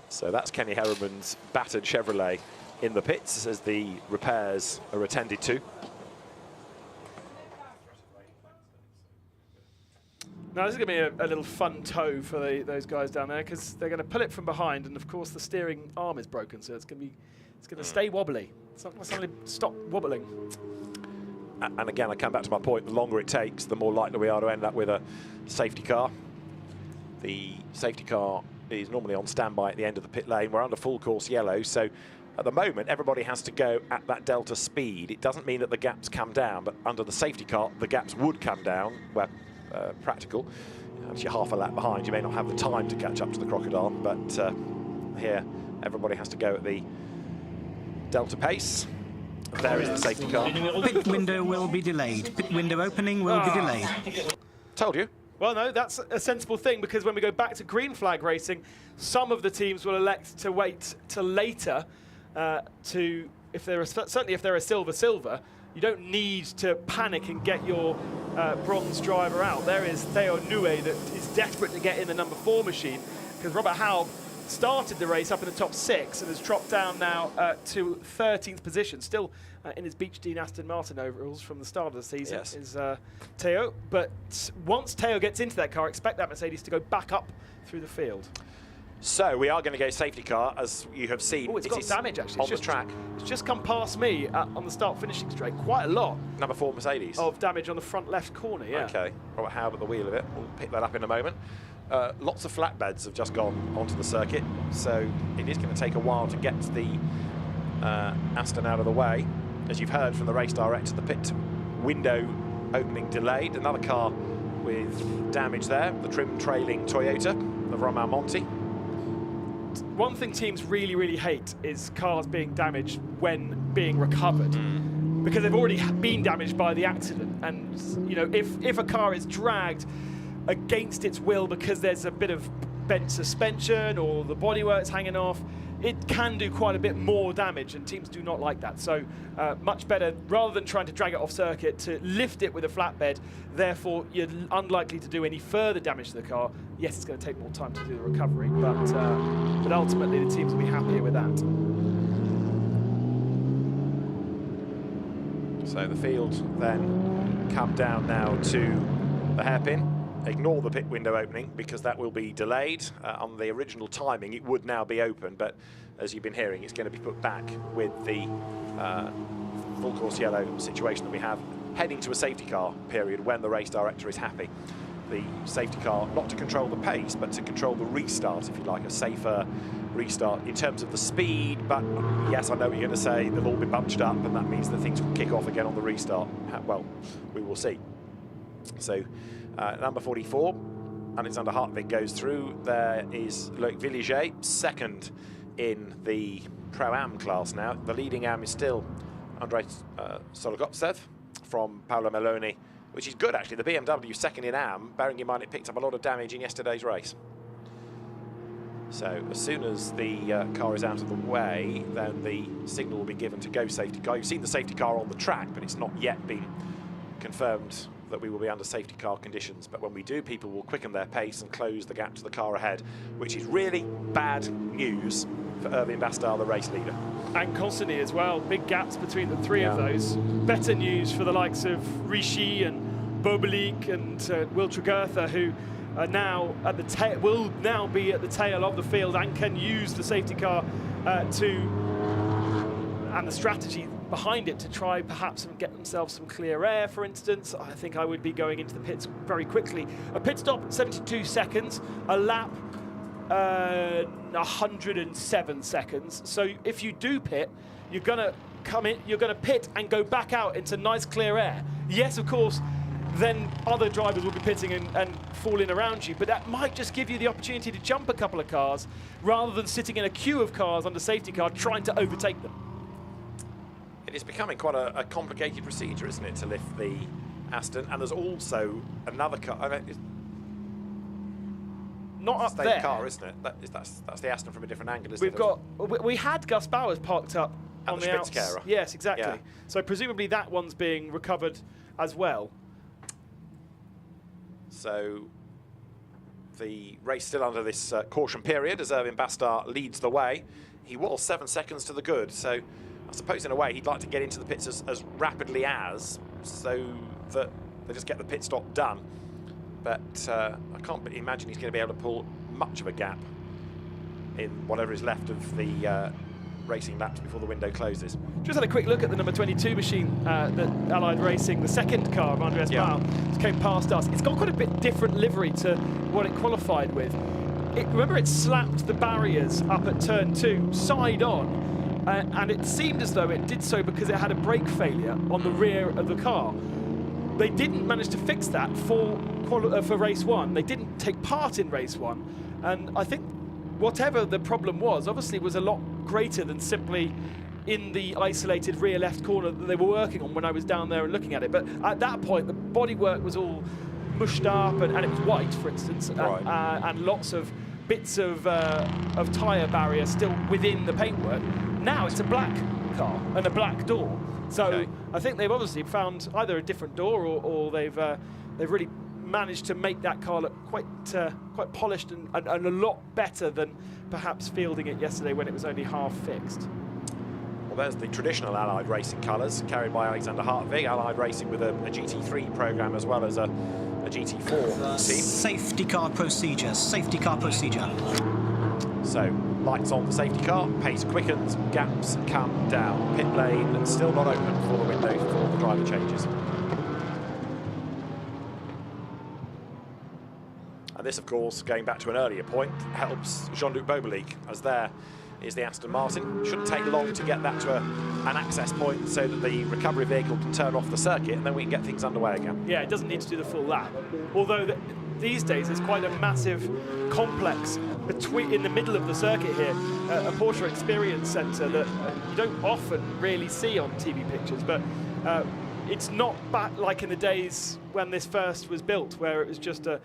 So that's Kenny Herriman's battered Chevrolet in the pits as the repairs are attended to. Now this is going to be a little fun tow for those guys down there, because they're going to pull it from behind, and of course the steering arm is broken, so it's going to stay wobbly. It's not going to suddenly stop wobbling. And again, I come back to my point: the longer it takes, the more likely we are to end up with a safety car. The safety car is normally on standby at the end of the pit lane. We're under full course yellow, so At the moment, everybody has to go at that delta speed. It doesn't mean that the gaps come down, but under the safety car, the gaps would come down where practical. If you're half a lap behind, you may not have the time to catch up to the Crocodile, but here, everybody has to go at the delta pace. There is the safety car. Pit window will be delayed. Pit window opening will be delayed. Told you. Well, no, that's a sensible thing, because when we go back to green flag racing, some of the teams will elect to wait till later certainly if they're a silver, you don't need to panic and get your bronze driver out. There is Theo Nue that is desperate to get in the number 4 machine, because Robert Haub started the race up in the top 6 and has dropped down now to 13th position, still in his Beach Dean Aston Martin overalls from the start of the season. Yes. Is Theo. But once Theo gets into that car, expect that Mercedes to go back up through the field. So we are going to go safety car, as you have seen. Oh, it's got damage actually. On the track. It's just come past me on the start finishing straight. Quite a lot Number 4 Mercedes. of damage on the front left corner, yeah. Okay, Robert Haub at the wheel of it. We'll pick that up in a moment. Lots of flatbeds have just gone onto the circuit, so it is going to take a while to get the Aston out of the way. As you've heard from the race director, the pit window opening delayed. Another car with damage there, the trim trailing Toyota of Romain Monti. One thing teams really, really hate is cars being damaged when being recovered, because they've already been damaged by the accident. And you know, if a car is dragged against its will because there's a bit of bent suspension or the bodywork's hanging off, it can do quite a bit more damage, and teams do not like that. So much better, rather than trying to drag it off circuit, to lift it with a flatbed. Therefore, you're unlikely to do any further damage to the car. Yes, it's going to take more time to do the recovery, but ultimately the teams will be happier with that. So the field then come down now to the hairpin. Ignore the pit window opening, because that will be delayed. On the original timing, it would now be open, but as you've been hearing, it's going to be put back with the full course yellow situation that we have, heading to a safety car period when the race director is happy. The safety car, not to control the pace, but to control the restart, if you like, a safer restart in terms of the speed. But yes, I know what you're going to say, they've all been bunched up, and that means that things will kick off again on the restart. Well, we will see. So number 44, Alexander Hartwig goes through. There is Loic Villiger, second in the Pro-Am class now. The leading Am is still Andrei Sologoptsev from Paolo Meloni, which is good actually. The BMW second in Am, bearing in mind it picked up a lot of damage in yesterday's race. So as soon as the car is out of the way, then the signal will be given to go safety car. You've seen the safety car on the track, but it's not yet been confirmed that we will be under safety car conditions. But when we do, people will quicken their pace and close the gap to the car ahead, which is really bad news for Erwin Bastard, the race leader. And Constantly as well, big gaps between the three of those. Better news for the likes of Rishi and Bobelik and Will Tregurtha, who are now at the tail, will now be at the tail of the field and can use the safety car and the strategy behind it to try perhaps and get themselves some clear air, for instance. I think I would be going into the pits very quickly. A pit stop, 72 seconds, a lap, 107 seconds. So if you do pit, you're gonna come in, you're gonna pit and go back out into nice clear air. Yes, of course, then other drivers will be pitting and falling around you, but that might just give you the opportunity to jump a couple of cars rather than sitting in a queue of cars under safety car trying to overtake them. It is becoming quite a complicated procedure, isn't it, to lift the Aston? And there's also another car. I mean, not up the there. same car, isn't it? That's the Aston from a different angle, isn't We've got. We had Gus Bowers parked up and on the the outs. Spitzkehrer. Yes, exactly. Yeah. So presumably that one's being recovered as well. So the race still under this caution period as Erwin Bastard leads the way. He was 7 seconds to the good, so I suppose in a way he'd like to get into the pits as rapidly so that they just get the pit stop done. But I can't imagine he's going to be able to pull much of a gap in whatever is left of the racing laps before the window closes. Just had a quick look at the number 22 machine that Allied Racing, the second car of Andreas Bau, came past us. It's got quite a bit different livery to what it qualified with. Remember, it slapped the barriers up at turn 2, side on, and it seemed as though it did so because it had a brake failure on the rear of the car. They didn't manage to fix that for race 1. They didn't take part in race 1, and I think whatever the problem was, obviously was a lot greater than simply in the isolated rear left corner that they were working on when I was down there and looking at it. But at that point, the bodywork was all mushed up, and it was white, for instance, and lots of bits of tyre barrier still within the paintwork. Now it's a black car and a black door. So I think they've obviously found either a different door or they've really managed to make that car look quite polished and a lot better than perhaps fielding it yesterday when it was only half fixed. Well, there's the traditional Allied Racing colours carried by Alexander Hartvig. Allied Racing with a GT3 programme as well as a GT4 team. Safety car procedure. Safety car procedure. So, lights on the safety car, pace quickens, gaps come down. Pit lane still not open for the window for the driver changes. And this, of course, going back to an earlier point, helps Jean-Luc Bobelic, as there is the Aston Martin. Shouldn't take long to get that to an access point so that the recovery vehicle can turn off the circuit, and then we can get things underway again. Yeah, it doesn't need to do the full lap. Although these days there's quite a massive complex in the middle of the circuit here, a Porsche Experience Centre that you don't often really see on TV pictures, but it's not back like in the days when this first was built, where it was just a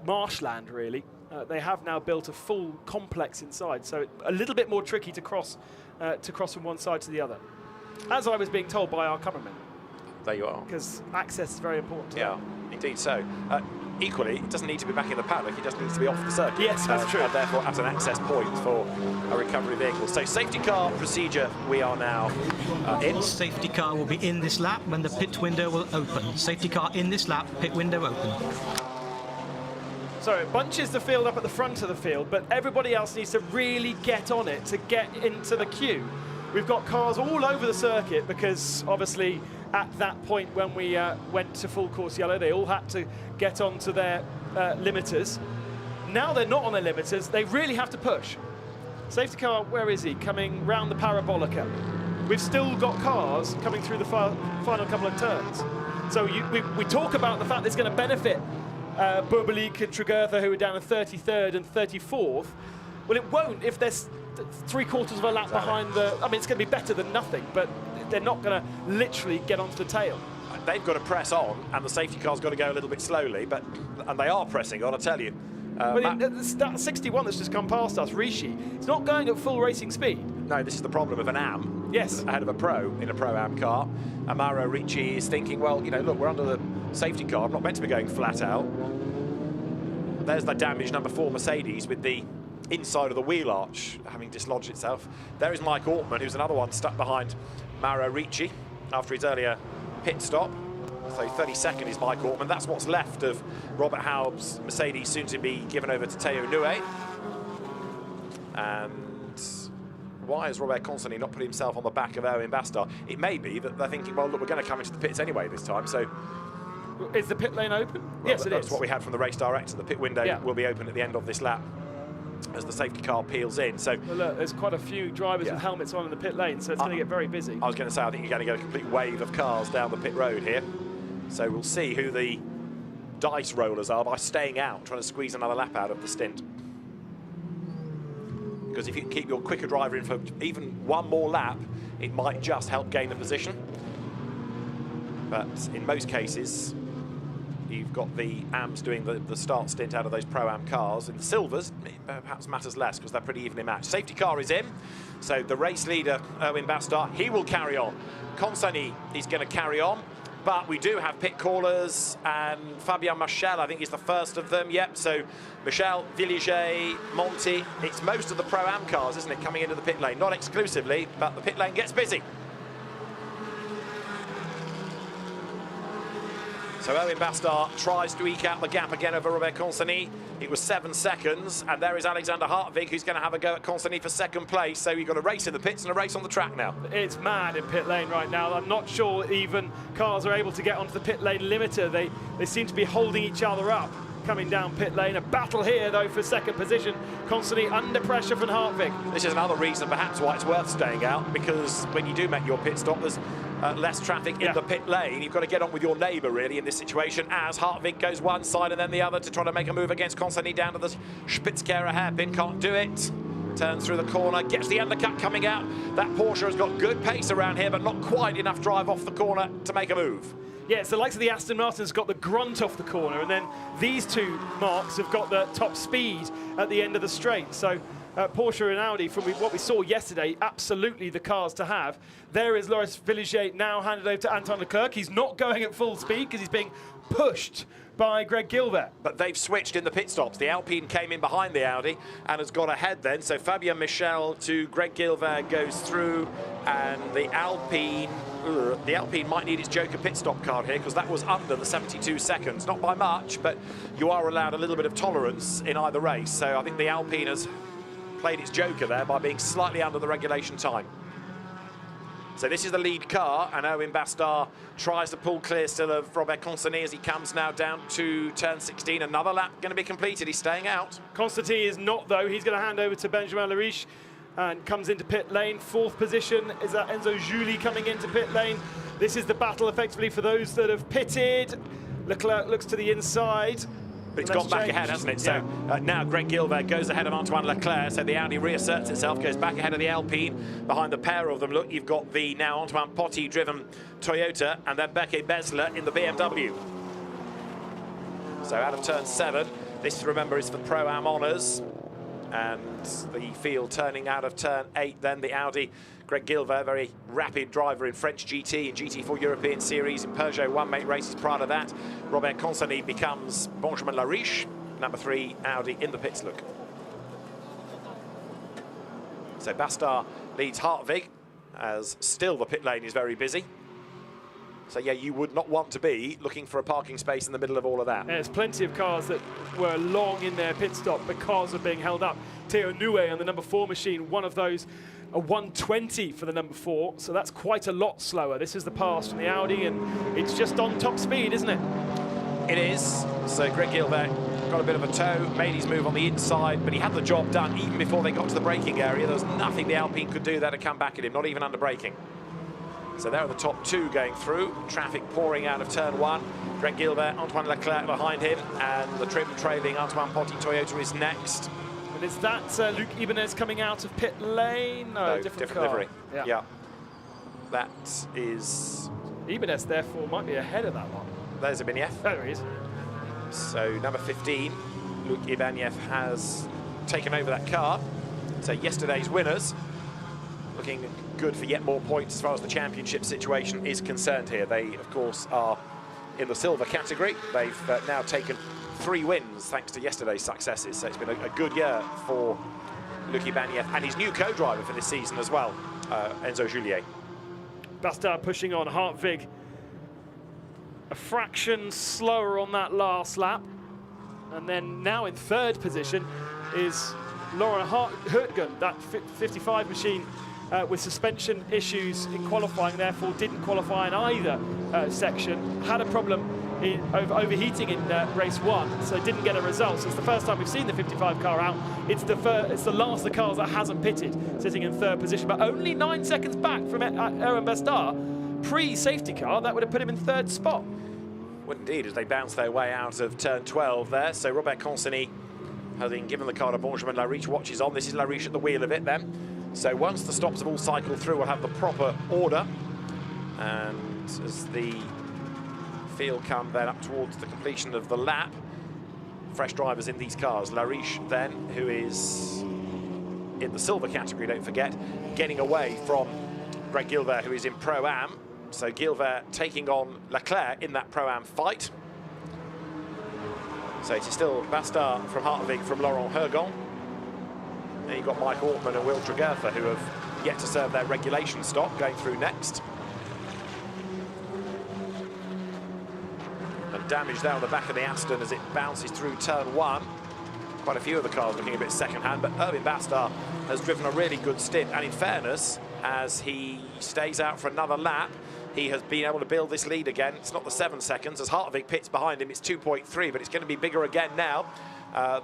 marshland, really. They have now built a full complex inside, so a little bit more tricky to cross from one side to the other, as I was being told by our cameraman. There you are. Because access is very important. Yeah, indeed so. Equally, it doesn't need to be back in the paddock, it just needs to be off the circuit. Yes, that's true. And therefore at an access point for a recovery vehicle. So safety car procedure we are now in. Safety car will be in this lap when the pit window will open. Safety car in this lap, pit window open. So it bunches the field up at the front of the field, but everybody else needs to really get on it to get into the queue. We've got cars all over the circuit because obviously at that point when we went to full course yellow, they all had to get onto their limiters. Now they're not on their limiters, they really have to push. Safety car, where is he? Coming round the Parabolica. We've still got cars coming through the final couple of turns. So we talk about the fact that it's going to benefit Bobelic and Tregurtha, who are down in 33rd and 34th. Well, it won't if there's 3/4 of a lap behind the... I mean, it's going to be better than nothing, but they're not going to literally get onto the tail. They've got to press on, and the safety car's got to go a little bit slowly, and they are pressing on, I tell you. That 61 that's just come past us, Rishi, it's not going at full racing speed. No, this is the problem of an AM. Yes. Ahead of a Pro in a Pro-Am car. Amaro Ricci is thinking, well, you know, look, we're under the safety car. I'm not meant to be going flat out. There's the damaged number 4 Mercedes with the inside of the wheel arch having dislodged itself. There is Mike Ortman, who's another one stuck behind Mauro Ricci after his earlier pit stop. So 32nd is Mike Ortman. That's what's left of Robert Haub's Mercedes, soon to be given over to Théo Nouet. And why has Robert Consonny not put himself on the back of Owen Bastard? It may be that they're thinking, well, look, we're going to come into the pits anyway this time, so... Is the pit lane open? Well, yes, it is. That's what we had from the race director. The pit window will be open at the end of this lap as the safety car peels in. So well, look, there's quite a few drivers with helmets on in the pit lane, so it's going to get very busy. I was going to say, I think you're going to get a complete wave of cars down the pit road here. So we'll see who the dice rollers are by staying out, trying to squeeze another lap out of the stint. Because if you can keep your quicker driver in for even one more lap, it might just help gain the position. But in most cases, you've got the AMs doing the start stint out of those Pro-Am cars. In the Silvers, it perhaps matters less because they're pretty evenly matched. Safety car is in, so the race leader, Owen Bastard, he will carry on. Consani is going to carry on, but we do have pit callers, and Fabien Michel, I think, is the first of them. Yep, so Michel, Villiger, Monti, it's most of the Pro-Am cars, isn't it, coming into the pit lane? Not exclusively, but the pit lane gets busy. So Owen Bastard tries to eke out the gap again over Robert Consani. It was 7 seconds, and there is Alexander Hartvig, who's going to have a go at Consani for second place. So you've got a race in the pits and a race on the track now. It's mad in pit lane right now. I'm not sure even cars are able to get onto the pit lane limiter. They seem to be holding each other up. coming down pit lane. A battle here, though, for second position. Constantly under pressure from Hartwig. This is another reason perhaps why it's worth staying out, because when you do make your pit stop, there's less traffic in the pit lane. You've got to get on with your neighbour, really, in this situation, as Hartwig goes one side and then the other to try to make a move against Constantly down to the Spitzkehrer hairpin. Can't do it. Turns through the corner, gets the undercut coming out. That Porsche has got good pace around here, but not quite enough drive off the corner to make a move. Yeah, it's the likes of the Aston Martin's got the grunt off the corner, and then these two marks have got the top speed at the end of the straight. So Porsche and Audi, from what we saw yesterday, absolutely the cars to have. There is Loris Villiger now handed over to Anton Leclerc. He's not going at full speed because he's being pushed by Greg Gilbert. But they've switched in the pit stops. The Alpine came in behind the Audi and has got ahead then. So Fabien Michel to Greg Gilbert goes through, and the Alpine might need its Joker pit stop card here, because that was under the 72 seconds. Not by much, but you are allowed a little bit of tolerance in either race. So I think the Alpine has played its Joker there by being slightly under the regulation time. So this is the lead car, and Owen Bastard tries to pull clear still of Robert Constantine as he comes now down to turn 16. Another lap going to be completed. He's staying out. Constantine is not, though. He's going to hand over to Benjamin Lariche and comes into pit lane. Fourth position is that Enzo Julie coming into pit lane. This is the battle effectively for those that have pitted. Leclerc looks to the inside. But it's gone back ahead, hasn't it? So now Greg Gilbert goes ahead of Antoine Leclerc. So the Audi reasserts itself, goes back ahead of the Alpine. Behind the pair of them, look, you've got the now Antoine Potti-driven Toyota, and then Becky Besler in the BMW. So out of turn 7, this, remember, is for Pro-Am honours. And the field turning out of turn 8, then the Audi. Greg Gilbert, very rapid driver in French GT and GT4 European Series in Peugeot one-mate races prior to that. Robert Constantine becomes Benjamin Lariche, number 3 Audi in the pits. Look. So Bastard leads Hartwig, as still the pit lane is very busy. So yeah, you would not want to be looking for a parking space in the middle of all of that. There's plenty of cars that were long in their pit stop because of being held up. Theo Nue on the number 4 machine, one of those, a 120 for the number 4, so that's quite a lot slower. This is the pass from the Audi, and it's just on top speed, isn't it? It is. So Greg Gilbert got a bit of a toe, made his move on the inside, but he had the job done even before they got to the braking area. There was nothing the Alpine could do there to come back at him, not even under braking. So there are the top 2 going through. Traffic pouring out of turn 1. Greg Gilbert, Antoine Leclerc behind him, and the trim trailing Antoine Potti Toyota is next. And is that Luc Ibanez coming out of pit lane? No, different car. Livery. Yeah. That is... Ibanez, therefore, might be ahead of that one. There's Ibanez. There he is. So number 15, Luc Ibanez has taken over that car. So yesterday's winners looking good for yet more points as far as the championship situation is concerned here. They, of course, are in the silver category. They've now taken 3 wins thanks to yesterday's successes. So it's been a good year for Luc Ibanez and his new co-driver for this season as well, Enzo Julier. Bastard pushing on. Hartwig a fraction slower on that last lap. And then now in 3rd position is Lauren Hurtgen, that 55 machine with suspension issues in qualifying, therefore didn't qualify in either section. Had a problem in overheating in race 1, so didn't get a result. So it's the first time we've seen the 55 car out. It's the last of the cars that hasn't pitted, sitting in 3rd position, but only 9 seconds back from Owen Bastard. Pre-safety car, that would have put him in 3rd spot. Well, indeed, as they bounce their way out of turn 12 there. So Robert Constantine, having given the car to Benjamin Lariche, watches on. This is Lariche at the wheel of it then. So once the stops have all cycled through, we'll have the proper order. And as the field come then up towards the completion of the lap, fresh drivers in these cars. Lariche then, who is in the silver category, don't forget, getting away from Greg Gilbert, who is in Pro-Am. So Gilbert taking on Leclerc in that Pro-Am fight. So it is still Bastard from Hartwig from Laurent Hurgon. Then you've got Mike Ortman and Will Tregertha, who have yet to serve their regulation stop, going through next. And damage there on the back of the Aston as it bounces through turn 1. Quite a few of the cars looking a bit second-hand, but Owen Bastard has driven a really good stint. And in fairness, as he stays out for another lap, he has been able to build this lead again. It's not the 7 seconds. As Hartvig pits behind him, it's 2.3, but it's going to be bigger again now.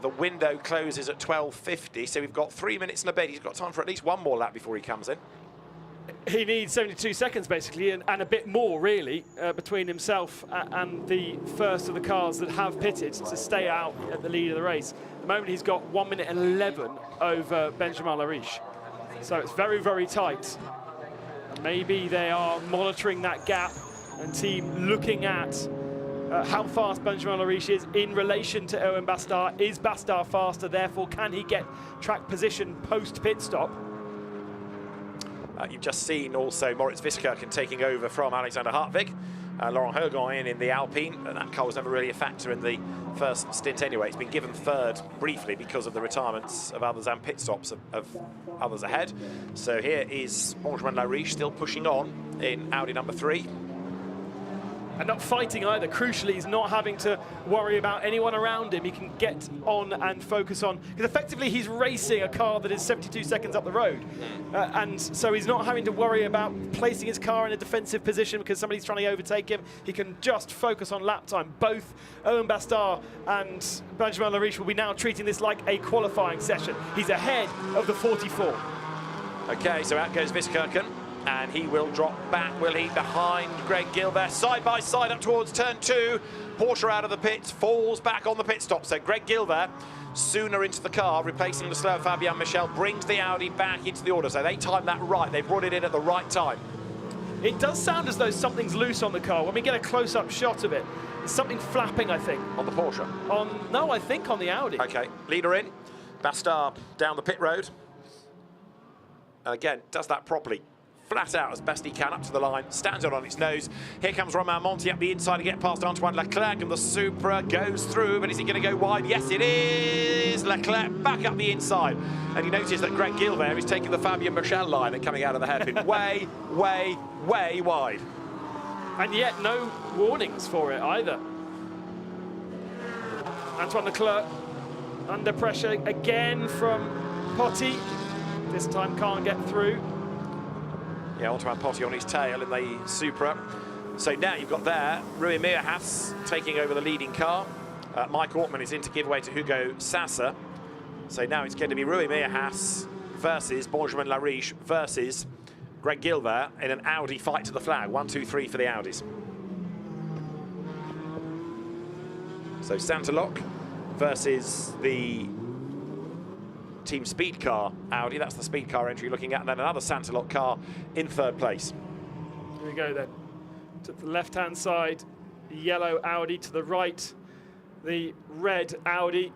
The window closes at 12:50, so we've got 3 minutes and a bit. He's got time for at least one more lap before he comes in. He needs 72 seconds, basically, and a bit more, really, between himself and the first of the cars that have pitted to stay out at the lead of the race. At the moment, he's got 1 minute and 11 over Benjamin Lariche. So it's very, very tight. And maybe they are monitoring that gap and team looking at how fast Benjamin Lariche is in relation to Owen Bastard. Is Bastard faster? Therefore, can he get track position post-pit stop? You've just seen also Moritz Viskerken taking over from Alexander Hartvig. Laurent Hockenheim in the Alpine, and that car was never really a factor in the first stint anyway. It's been given third briefly because of the retirements of others and pit stops of others ahead. So here is Benjamin Lariche still pushing on in Audi number 3. And not fighting either. Crucially, he's not having to worry about anyone around him. He can get on and focus on, because effectively he's racing a car that is 72 seconds up the road. And so he's not having to worry about placing his car in a defensive position because somebody's trying to overtake him. He can just focus on lap time. Both Owen Bastard and Benjamin Lariche will be now treating this like a qualifying session. He's ahead of the 44. Okay, so out goes Viskerken. And he will drop back, will he, behind Greg Gilbert, side by side up towards turn 2. Porsche out of the pits, falls back on the pit stop. So Greg Gilbert sooner into the car, replacing the slow Fabien Michel, brings the Audi back into the order. So they timed that right. They brought it in at the right time. It does sound as though something's loose on the car. When we get a close-up shot of it, there's something flapping, I think. On the Porsche? No, I think on the Audi. Okay, leader in. Bastard down the pit road. And again, does that properly. Flat out as best he can, up to the line, stands it on its nose. Here comes Romain Monti up the inside to get past Antoine Leclerc, and the Supra goes through, but is he going to go wide? Yes, it is! Leclerc back up the inside. And you notice that Greg Gilbert is taking the Fabien Michel line and coming out of the hairpin way, way, way wide. And yet no warnings for it either. Antoine Leclerc under pressure again from Potty. This time can't get through. Yeah, Antoine Potty on his tail in the Supra. So now you've got there Rui Meerhaas taking over the leading car. Mike Ortman is in to give way to Hugo Sasser. So now it's going to be Rui Meerhaas versus Benjamin Lariche versus Greg Gilbert in an Audi fight to the flag. 1, 2, 3 for the Audis. So Santalok versus the Team Speed Car Audi. That's the Speed Car entry looking at, and then another Santalok car in third place. Here we go then. To the left-hand side, the yellow Audi. To the right, the red Audi.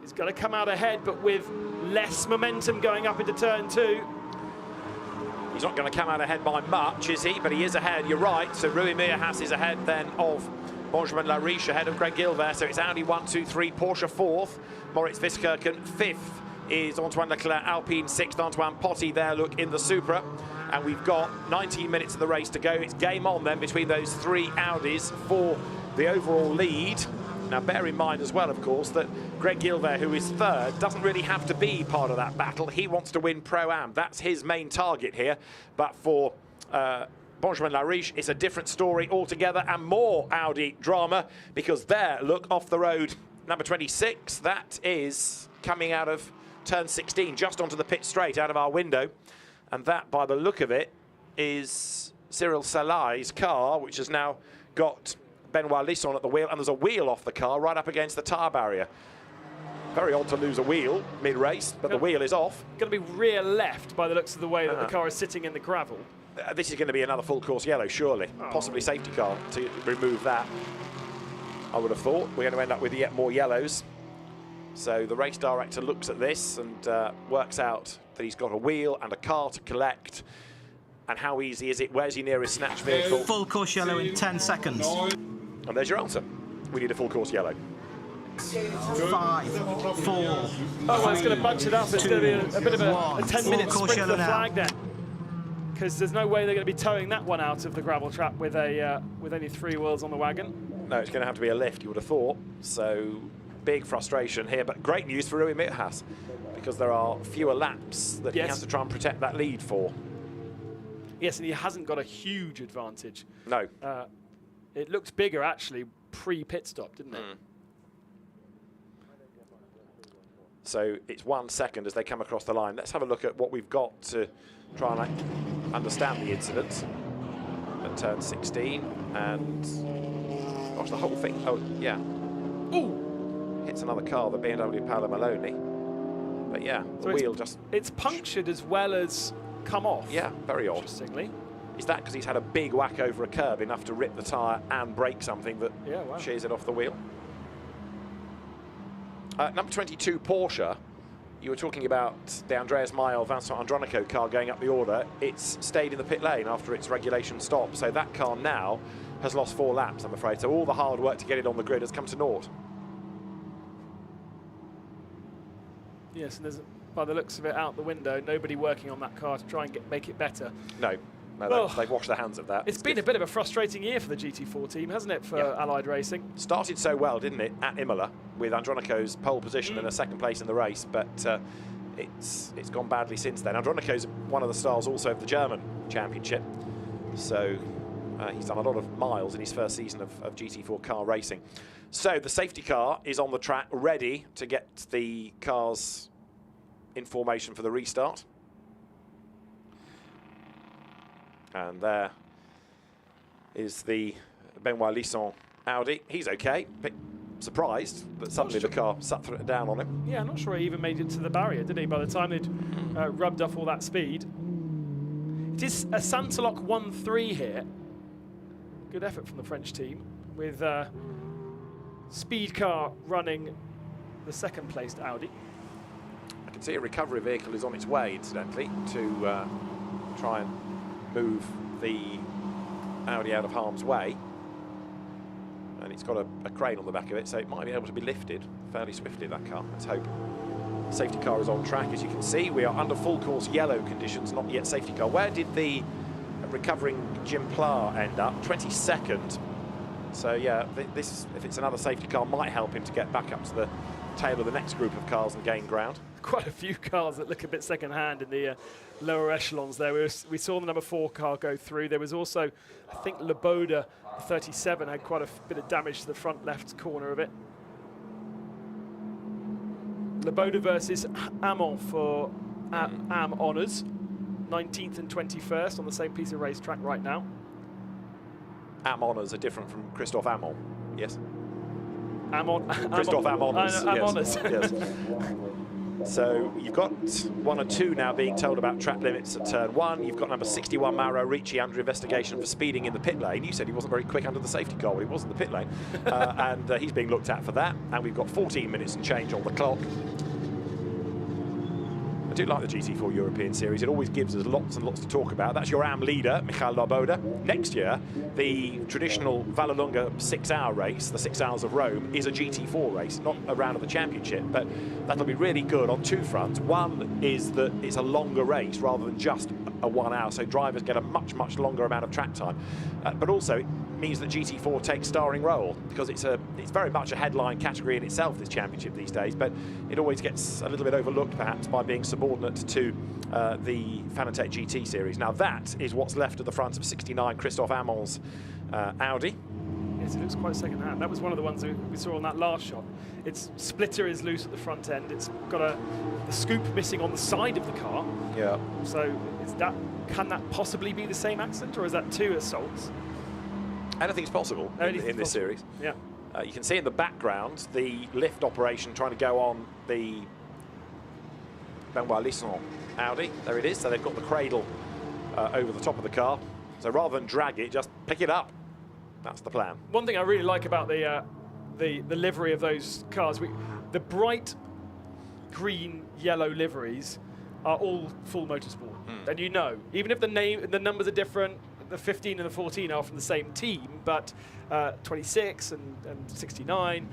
He's going to come out ahead, but with less momentum going up into turn 2. He's not going to come out ahead by much, is he? But he is ahead, you're right. So Rui Meerhaas is ahead then of Benjamin Lariche, ahead of Greg Gilbert. So it's Audi 1, 2, 3, Porsche 4th, Moritz Viskerken 5th. Is Antoine Leclerc, Alpine 6th, Antoine Potty there, look, in the Supra. And we've got 19 minutes of the race to go. It's game on then between those 3 Audis for the overall lead. Now bear in mind as well, of course, that Greg Gilbert, who is 3rd, doesn't really have to be part of that battle. He wants to win Pro-Am. That's his main target here. But for Benjamin Lariche, it's a different story altogether and more Audi drama, because there, look, off the road, number 26, that is coming out of turn 16, just onto the pit straight out of our window. And that, by the look of it, is Cyril Salai's car, which has now got Benoit Lisson at the wheel, and there's a wheel off the car right up against the tyre barrier. Very odd to lose a wheel mid-race, but the wheel is off. Going to be rear left by the looks of the way that the car is sitting in the gravel. This is going to be another full course yellow, surely. Possibly safety car to remove that. I would have thought. We're going to end up with yet more yellows. So the race director looks at this and works out that he's got a wheel and a car to collect. And how easy is it? Where's your nearest snatch vehicle? Full course yellow in 10 seconds. And there's your answer. We need a full course yellow. 5, 4, Oh, well, it's going to bunch it up. It's going to be a bit of a 10-minute sprint for the flag then. Because there's no way they're going to be towing that one out of the gravel trap with only 3 wheels on the wagon. No, it's going to have to be a lift, you would have thought. So big frustration here, but great news for Rui Meerhaas, because there are fewer laps that he has to try and protect that lead for. Yes, and he hasn't got a huge advantage. No. It looked bigger, actually, pre-pit stop, didn't it? So it's 1 second as they come across the line. Let's have a look at what we've got to try and understand the incident at turn 16. And, gosh, the whole thing, oh, yeah. Ooh! Hits another car, the BMW Paolo Maloney. But, yeah, the wheel just... It's punctured as well as come off. Yeah, very odd. Interestingly. Is that because he's had a big whack over a curb, enough to rip the tyre and break something that shears it off the wheel? Number 22, Porsche. You were talking about the Andreas Mayol, Vincent Andronico car going up the order. It's stayed in the pit lane after its regulation stop. So that car now has lost 4 laps, I'm afraid. So all the hard work to get it on the grid has come to naught. Yes, and there's, by the looks of it out the window, nobody working on that car to try and make it better. No. No, they've washed their hands of that. It's been a bit of a frustrating year for the GT4 team, hasn't it, for Allied Racing? Started so well, didn't it, at Imola, with Andronico's pole position and a second place in the race, but it's gone badly since then. Andronico's one of the stars also of the German championship, so he's done a lot of miles in his first season of GT4 car racing. So the safety car is on the track, ready to get the cars in formation for the restart. And there is the Benoit Lisson Audi. He's okay. Bit surprised that suddenly the car sat down on him. Yeah, I'm not sure he even made it to the barrier, did he, by the time they'd rubbed off all that speed. It is a Santalok 1-3 here. Good effort from the French team, with Speed Car running the second-placed Audi. I can see a recovery vehicle is on its way, incidentally, to try and move the Audi out of harm's way, and it's got a crane on the back of it, so it might be able to be lifted fairly swiftly, that car. Let's hope. The safety car is on track. As you can see, we are under full course yellow conditions, not yet safety car. Where did the recovering Jim Pla end up? 22nd. So yeah, this, if it's another safety car, might help him to get back up to the tail of the next group of cars and gain ground. Quite a few cars that look a bit second-hand in the lower echelons there. We saw the number 4 car go through. There was also, I think, Leboda, 37, had quite a bit of damage to the front left corner of it. Leboda versus Amon for Am Honours, 19th and 21st on the same piece of racetrack right now. Am Honours are different from Christophe Amon, yes? Christophe Am Honours, yes. Yes. So you've got 1 or 2 now being told about track limits at turn 1. You've got number 61, Mauro Ricci, under investigation for speeding in the pit lane. You said he wasn't very quick under the safety car. Well, he was in the pit lane. And he's being looked at for that. And we've got 14 minutes and change on the clock. I do like the GT4 European Series. It always gives us lots and lots to talk about. That's your AM leader, Michael Leboda. Next year, the traditional Vallelunga 6-hour race, the 6 Hours of Rome, is a GT4 race, not a round of the championship. But that'll be really good on 2 fronts. One is that it's a longer race rather than just a 1 hour, so drivers get a much, much longer amount of track time. But also, it means that GT4 takes starring role, because it's very much a headline category in itself, this championship these days, but it always gets a little bit overlooked perhaps by being subordinate to the Fanatec GT series. Now that is what's left at the front of 69 Christophe Amon's Audi. Yes, it looks quite second hand. That was one of the ones that we saw on that last shot. Its splitter is loose at the front end. It's got the scoop missing on the side of the car. Yeah. So can that possibly be the same accident, or is that 2 assaults? Anything's possible in this series. Yeah. You can see in the background the lift operation trying to go on the Benoit Lisson Audi. There it is. So they've got the cradle over the top of the car. So rather than drag it, just pick it up. That's the plan. One thing I really like about the livery of those cars, the bright green, yellow liveries are all full motorsport. And you know, even if the numbers are different, the 15 and the 14 are from the same team, but 26 and 69,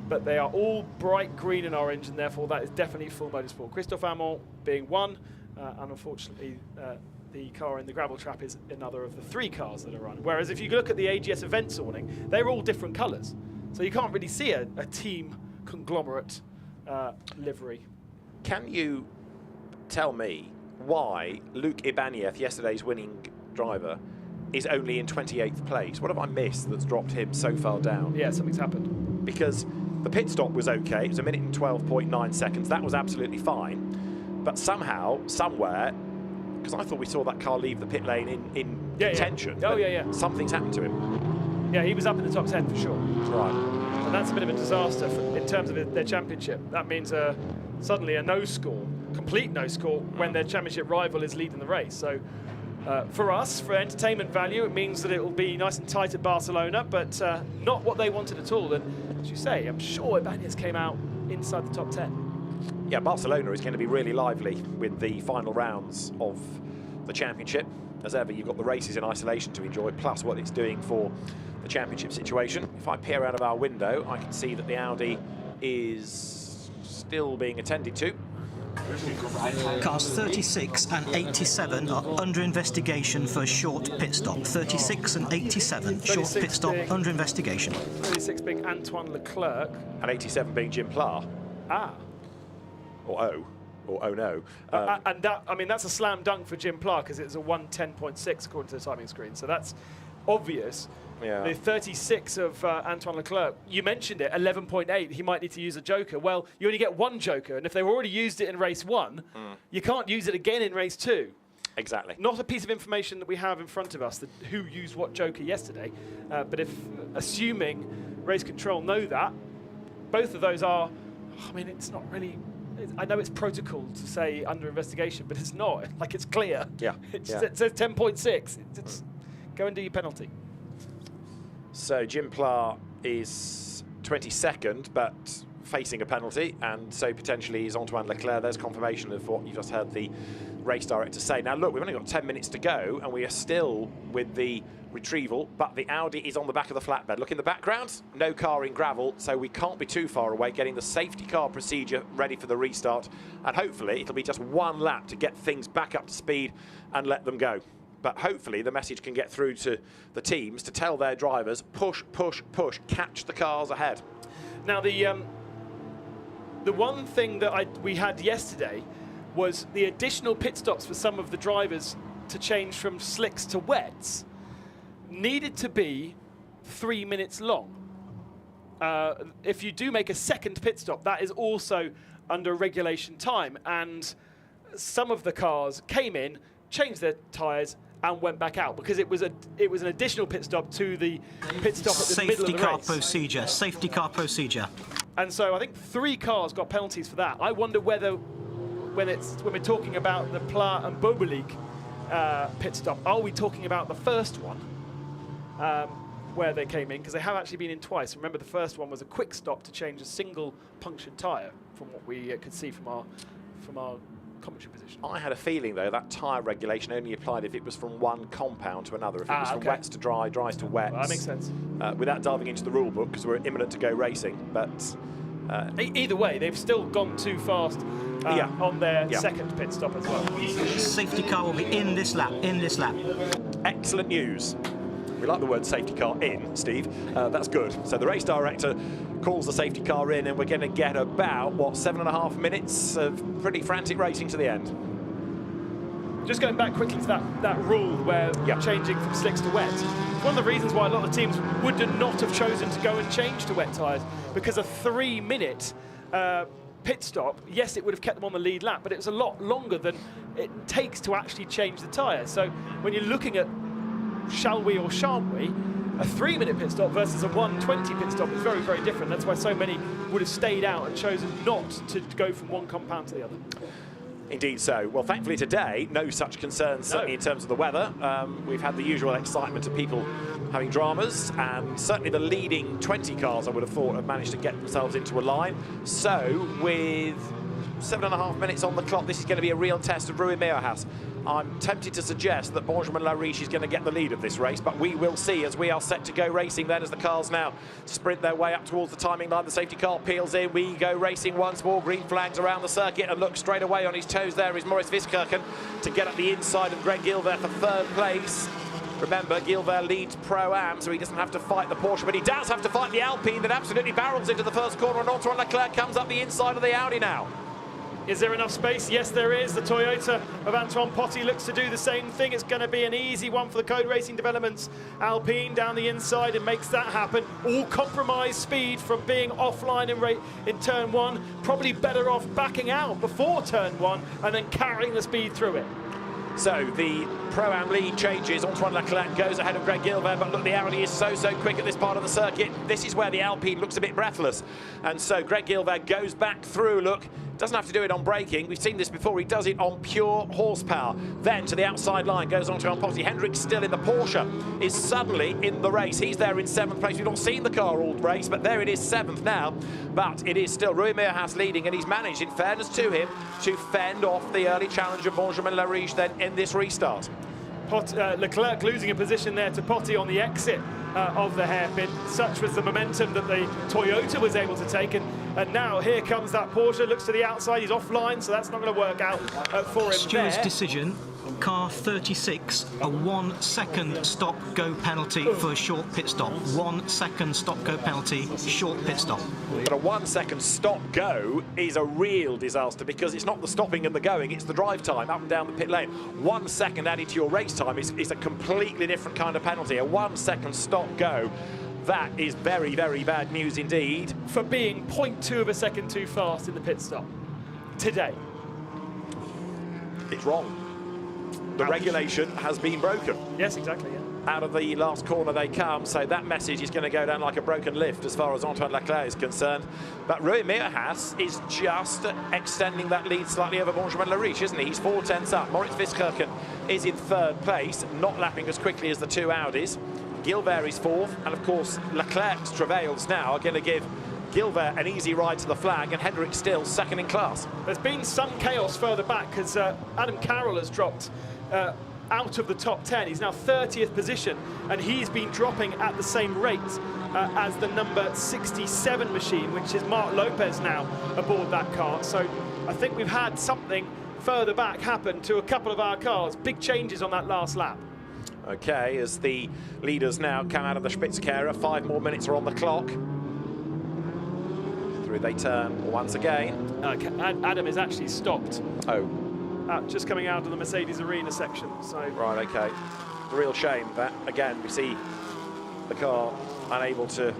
but they are all bright green and orange, and therefore that is definitely full motorsport. Christophe Amon being one, and unfortunately the car in the gravel trap is another of the 3 cars that are run. Whereas if you look at the AGS events awning, they're all different colours. So you can't really see a team conglomerate livery. Can you tell me why Luc Ibanez, yesterday's winning driver, is only in 28th place. What have I missed that's dropped him so far down? Yeah, something's happened. Because the pit stop was okay. It was 1 minute and 12.9 seconds. That was absolutely fine. But somehow, somewhere, because I thought we saw that car leave the pit lane in tension. Oh, yeah. Something's happened to him. Yeah, he was up in the top 10 for sure. Right. And that's a bit of a disaster in terms of their championship. That means suddenly a no score, complete no score, when their championship rival is leading the race. So for us, for entertainment value, it means that it will be nice and tight at Barcelona, but not what they wanted at all. And as you say, I'm sure Ibanez came out inside the top 10. Yeah, Barcelona is going to be really lively with the final rounds of the championship. As ever, you've got the races in isolation to enjoy, plus what it's doing for the championship situation. If I peer out of our window, I can see that the Audi is still being attended to. Cars 36 and 87 are under investigation for a short pit stop. 36 and 87, short pit stop, under investigation. 36 being Antoine Leclerc. And 87 being Jim Pla. Or oh no. And that, I mean, that's a slam dunk for Jim Pla because it's a 1:10.6 according to the timing screen. So that's obvious. Yeah. The 36 of Antoine Leclerc, you mentioned it, 11.8. He might need to use a joker. Well, you only get one joker, and if they've already used it in race 1, you can't use it again in race 2. Exactly. Not a piece of information that we have in front of us that who used what joker yesterday. But if assuming race control know that, both of those are. I mean, it's not really. I know it's protocol to say under investigation, but it's not. Like, it's clear. Yeah. It says 10.6. It's go and do your penalty. So Jim Pla is 22nd, but facing a penalty, and so potentially is Antoine Leclerc. There's confirmation of what you just heard the race director say. Now look, we've only got 10 minutes to go, and we are still with the retrieval, but the Audi is on the back of the flatbed. Look in the background, no car in gravel, so we can't be too far away, getting the safety car procedure ready for the restart, and hopefully it'll be just one lap to get things back up to speed and let them go. But hopefully the message can get through to the teams to tell their drivers, push, push, push, catch the cars ahead. Now the one thing that we had yesterday was the additional pit stops for some of the drivers to change from slicks to wets needed to be 3 minutes long. If you do make a second pit stop, that is also under regulation time, and some of the cars came in, changed their tyres, and went back out because it was an additional pit stop to the pit stop at the middle of the race. Safety car procedure. And so I think 3 cars got penalties for that. I wonder whether, when we're talking about the Pla and Bobelik pit stop, are we talking about the first one where they came in? Because they have actually been in twice. Remember, the first one was a quick stop to change a single punctured tyre, from what we could see from our commentary position. I had a feeling, though, that tyre regulation only applied if it was from one compound to another. If it was from wets to dry, dries to wets. Well, that makes sense. Without diving into the rule book, because we're imminent to go racing. But either way, they've still gone too fast on their second pit stop as well. Safety car will be in this lap, Excellent news. We like the word safety car in, Steve. That's good. So the race director calls the safety car in, and we're going to get about, what, 7.5 minutes of pretty frantic racing to the end. Just going back quickly to that rule where changing from slicks to wet. One of the reasons why a lot of teams would not have chosen to go and change to wet tyres, because a 3-minute pit stop, yes, it would have kept them on the lead lap, but it was a lot longer than it takes to actually change the tyre. So when you're looking at shall we or shan't we, a 3-minute pit stop versus a 1:20 pit stop is very, very different. That's why so many would have stayed out and chosen not to go from one compound to the other. Indeed so. Well, thankfully today, no such concerns, certainly in terms of the weather. We've had the usual excitement of people having dramas, and certainly the leading 20 cars, I would have thought, have managed to get themselves into a line. So, with 7.5 minutes on the clock, this is going to be a real test of Rui Meohas. I'm tempted to suggest that Benjamin Lariche is going to get the lead of this race, but we will see as we are set to go racing then, as the cars now sprint their way up towards the timing line. The safety car peels in. We go racing once more. Green flags around the circuit, and look, straight away on his toes there is Maurice Viskirchen to get at the inside of Greg Gilbert for 3rd place. Remember, Gilbert leads Pro-Am, so he doesn't have to fight the Porsche, but he does have to fight the Alpine that absolutely barrels into the first corner, and Antoine Leclerc comes up the inside of the Audi now. Is there enough space? Yes, there is. The Toyota of Antoine Potty looks to do the same thing. It's going to be an easy one for the Code Racing Developments Alpine down the inside and makes that happen. All compromised speed from being offline in turn 1. Probably better off backing out before turn 1 and then carrying the speed through it. So the Pro-Am lead changes. Antoine Leclerc goes ahead of Greg Gilbert, but look, the Audi is so quick at this part of the circuit. This is where the Alpine looks a bit breathless. And so Greg Gilbert goes back through, look, doesn't have to do it on braking. We've seen this before. He does it on pure horsepower. Then to the outside line goes Antoine Potty. Hendrick still in the Porsche is suddenly in the race. He's there in 7th place. We've not seen the car all race, but there it is, 7th now. But it is still Rui Meerhaas leading, and he's managed, in fairness to him, to fend off the early challenge of Benjamin Lariche then in this restart. Leclerc losing a position there to Potty on the exit of the hairpin. Such was the momentum that the Toyota was able to take, and now here comes that Porsche. Looks to the outside, he's offline, so that's not going to work out for him. Stewart's there. decision, car 36, a 1 second stop go penalty for a short pit stop. 1 second stop go penalty, short pit stop. But a 1 second stop go is a real disaster, because it's not the stopping and the going, it's the drive time up and down the pit lane. 1 second added to your race time is a completely different kind of penalty. A 1 second stop go, that is very bad news indeed. For being 0.2 of a second too fast in the pit stop today. It's wrong. The regulation has been broken. Yes, exactly, yeah. Out of the last corner they come, so that message is going to go down like a broken lift as far as Antoine Leclerc is concerned. But Rui Meerhaas is just extending that lead slightly over Benjamin Lariche, isn't he? He's 4 tenths up. Moritz Viskirchen is in 3rd place, not lapping as quickly as the 2 Audis. Gilbert is 4th, and of course Leclerc's travails now are going to give Gilbert an easy ride to the flag, and Hendrick still 2nd in class. There's been some chaos further back because Adam Carroll has dropped out of the top 10. He's now 30th position, and he's been dropping at the same rate as the number 67 machine, which is Mark Lopez now aboard that car. So I think we've had something further back happen to a couple of our cars. Big changes on that last lap. Okay, as the leaders now come out of the Spitzkehrer, 5 more minutes are on the clock. Through they turn once again. Adam is actually stopped. Oh. Just coming out of the Mercedes Arena section. So Right, okay. A real shame that, again, we see the car unable to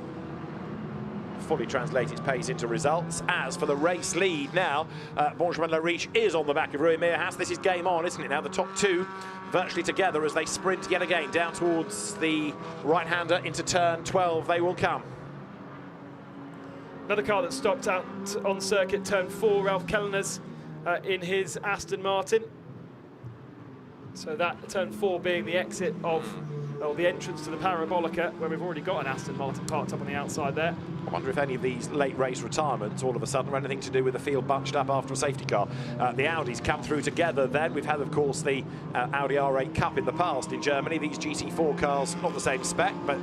fully translate its pace into results. As for the race lead now, Benjamin Lariche is on the back of Rui Meerhaas. This is game on, isn't it now? The top 2 virtually together as they sprint yet again down towards the right-hander into turn 12. They will come. Another car that stopped out on circuit, turn 4, Ralph Kellner's in his Aston Martin. So that turn 4 being the exit of, or the entrance to the Parabolica, where we've already got an Aston Martin parked up on the outside there. I wonder if any of these late race retirements all of a sudden are anything to do with the field bunched up after a safety car. The Audis come through together then. We've had, of course, the Audi R8 Cup in the past in Germany. These GT4 cars, not the same spec, but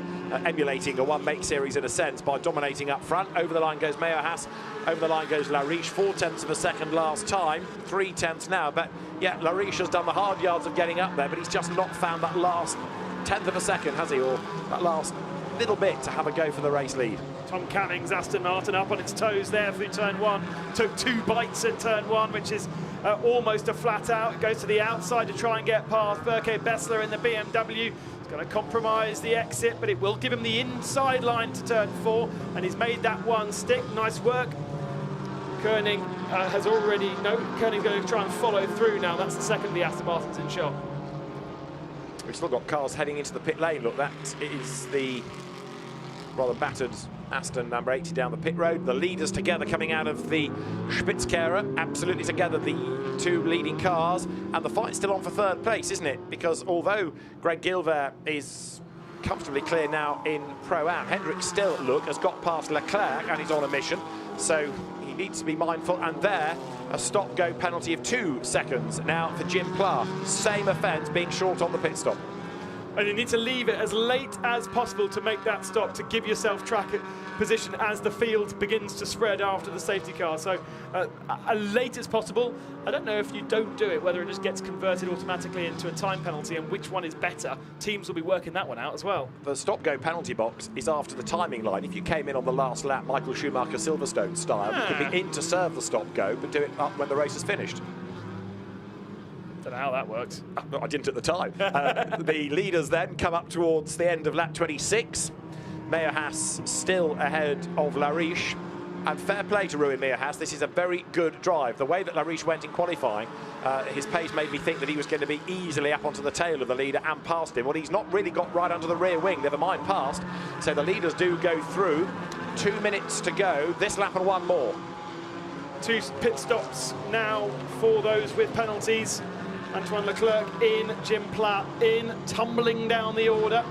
emulating a one-make series in a sense by dominating up front. Over the line goes Meerhaas, over the line goes Lariche. 4 tenths of a second last time, 3 tenths now. But yeah, Lariche has done the hard yards of getting up there, but he's just not found that last 10th of a second, has he? Or that last little bit to have a go for the race lead. Tom Canning's Aston Martin up on its toes there through turn 1. Took 2 bites in turn 1, which is almost a flat out. It goes to the outside to try and get past Berke Bessler in the BMW. He's going to compromise the exit, but it will give him the inside line to turn 4, and he's made that one stick. Nice work. Koenig has already... No, Koenig's going to try and follow through now. That's the second of the Aston Martins in shot. We've still got cars heading into the pit lane. Look, that is the rather battered Aston number 80 down the pit road. The leaders together coming out of the Spitzkehrer, absolutely together, the 2 leading cars. And the fight's still on for 3rd place, isn't it? Because although Greg Gilbert is comfortably clear now in Pro-Am, Hendrick still, look, has got past Leclerc and he's on a mission. So he needs to be mindful. And there, a stop-go penalty of 2 seconds now for Jim Pla. Same offence, being short on the pit stop. And you need to leave it as late as possible to make that stop, to give yourself track position as the field begins to spread after the safety car. So as late as possible. I don't know if you don't do it, whether it just gets converted automatically into a time penalty and which one is better. Teams will be working that one out as well. The stop-go penalty box is after the timing line. If you came in on the last lap, Michael Schumacher Silverstone style, you could be in to serve the stop-go, but do it up when the race is finished. Don't know how that works. I didn't at the time. The leaders then come up towards the end of lap 26. Meyer-Haas still ahead of Lariche. And fair play to Rui Meyer-Haas. This is a very good drive. The way that Lariche went in qualifying, his pace made me think that he was going to be easily up onto the tail of the leader and past him. Well, he's not really got right under the rear wing, never mind past. So the leaders do go through. 2 minutes to go. This lap and one more. 2 pit stops now for those with penalties. Antoine Leclerc in, Jim Platt in, tumbling down the order.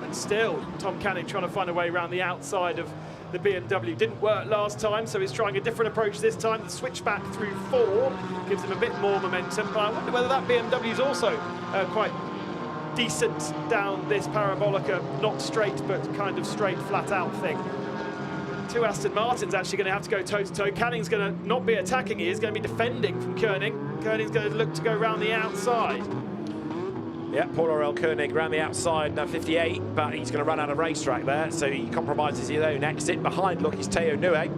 And still, Tom Canning trying to find a way around the outside of the BMW. Didn't work last time, so he's trying a different approach this time. The switchback through 4 gives him a bit more momentum, but I wonder whether that BMW is also quite decent down this parabolica, not straight, but kind of straight, flat-out thing. 2 Aston Martins actually going to have to go toe-to-toe. Canning's going to not be attacking, he is going to be defending from Koenig. Koenig's going to look to go round the outside. Yeah, Paul Aurel Koenig round the outside, now 58, but he's going to run out of racetrack there, so he compromises his own exit. Behind, look, is Teo Nue,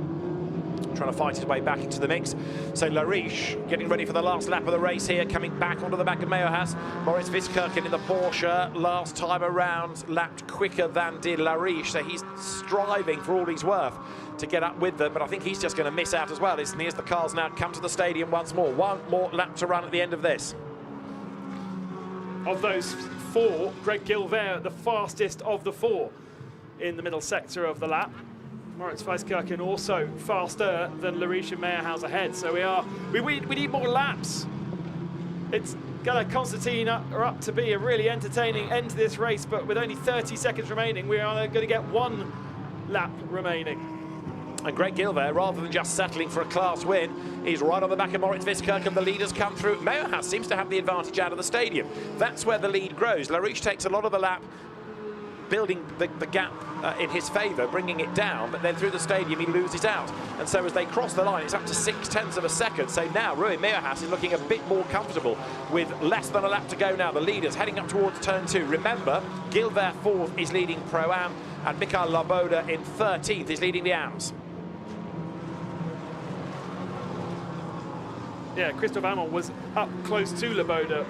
trying to fight his way back into the mix. So Lariche getting ready for the last lap of the race here, coming back onto the back of Meyer-Haas. Moritz Wiskirchen in the Porsche last time around lapped quicker than did Lariche, so he's striving for all he's worth to get up with them, but I think he's just going to miss out as well. Isn't he? As the cars now come to the stadium once more. One more lap to run at the end of this. Of those 4, Greg Gilbert, the fastest of the 4 in the middle sector of the lap. Moritz Wiskirchen also faster than Lariche and Meyer-Haas ahead. So we need more laps. It's going to Constantine are up to be a really entertaining end to this race, but with only 30 seconds remaining, we are going to get 1 lap remaining. And Greg Gilbert, rather than just settling for a class win, is right on the back of Moritz Wiskirchen. The leaders come through. Meyer-Haas seems to have the advantage out of the stadium. That's where the lead grows. Lariche takes a lot of the lap, building the gap in his favour, bringing it down, but then through the stadium he loses out. And so as they cross the line, it's up to 0.6 of a second. So now Rui Meyer-Haas is looking a bit more comfortable with less than a lap to go now. The leaders heading up towards turn 2. Remember, Gilbert 4th is leading Pro-Am, and Mikael Laboda in 13th is leading the AMs. Yeah, Christophe Amon was up close to Laboda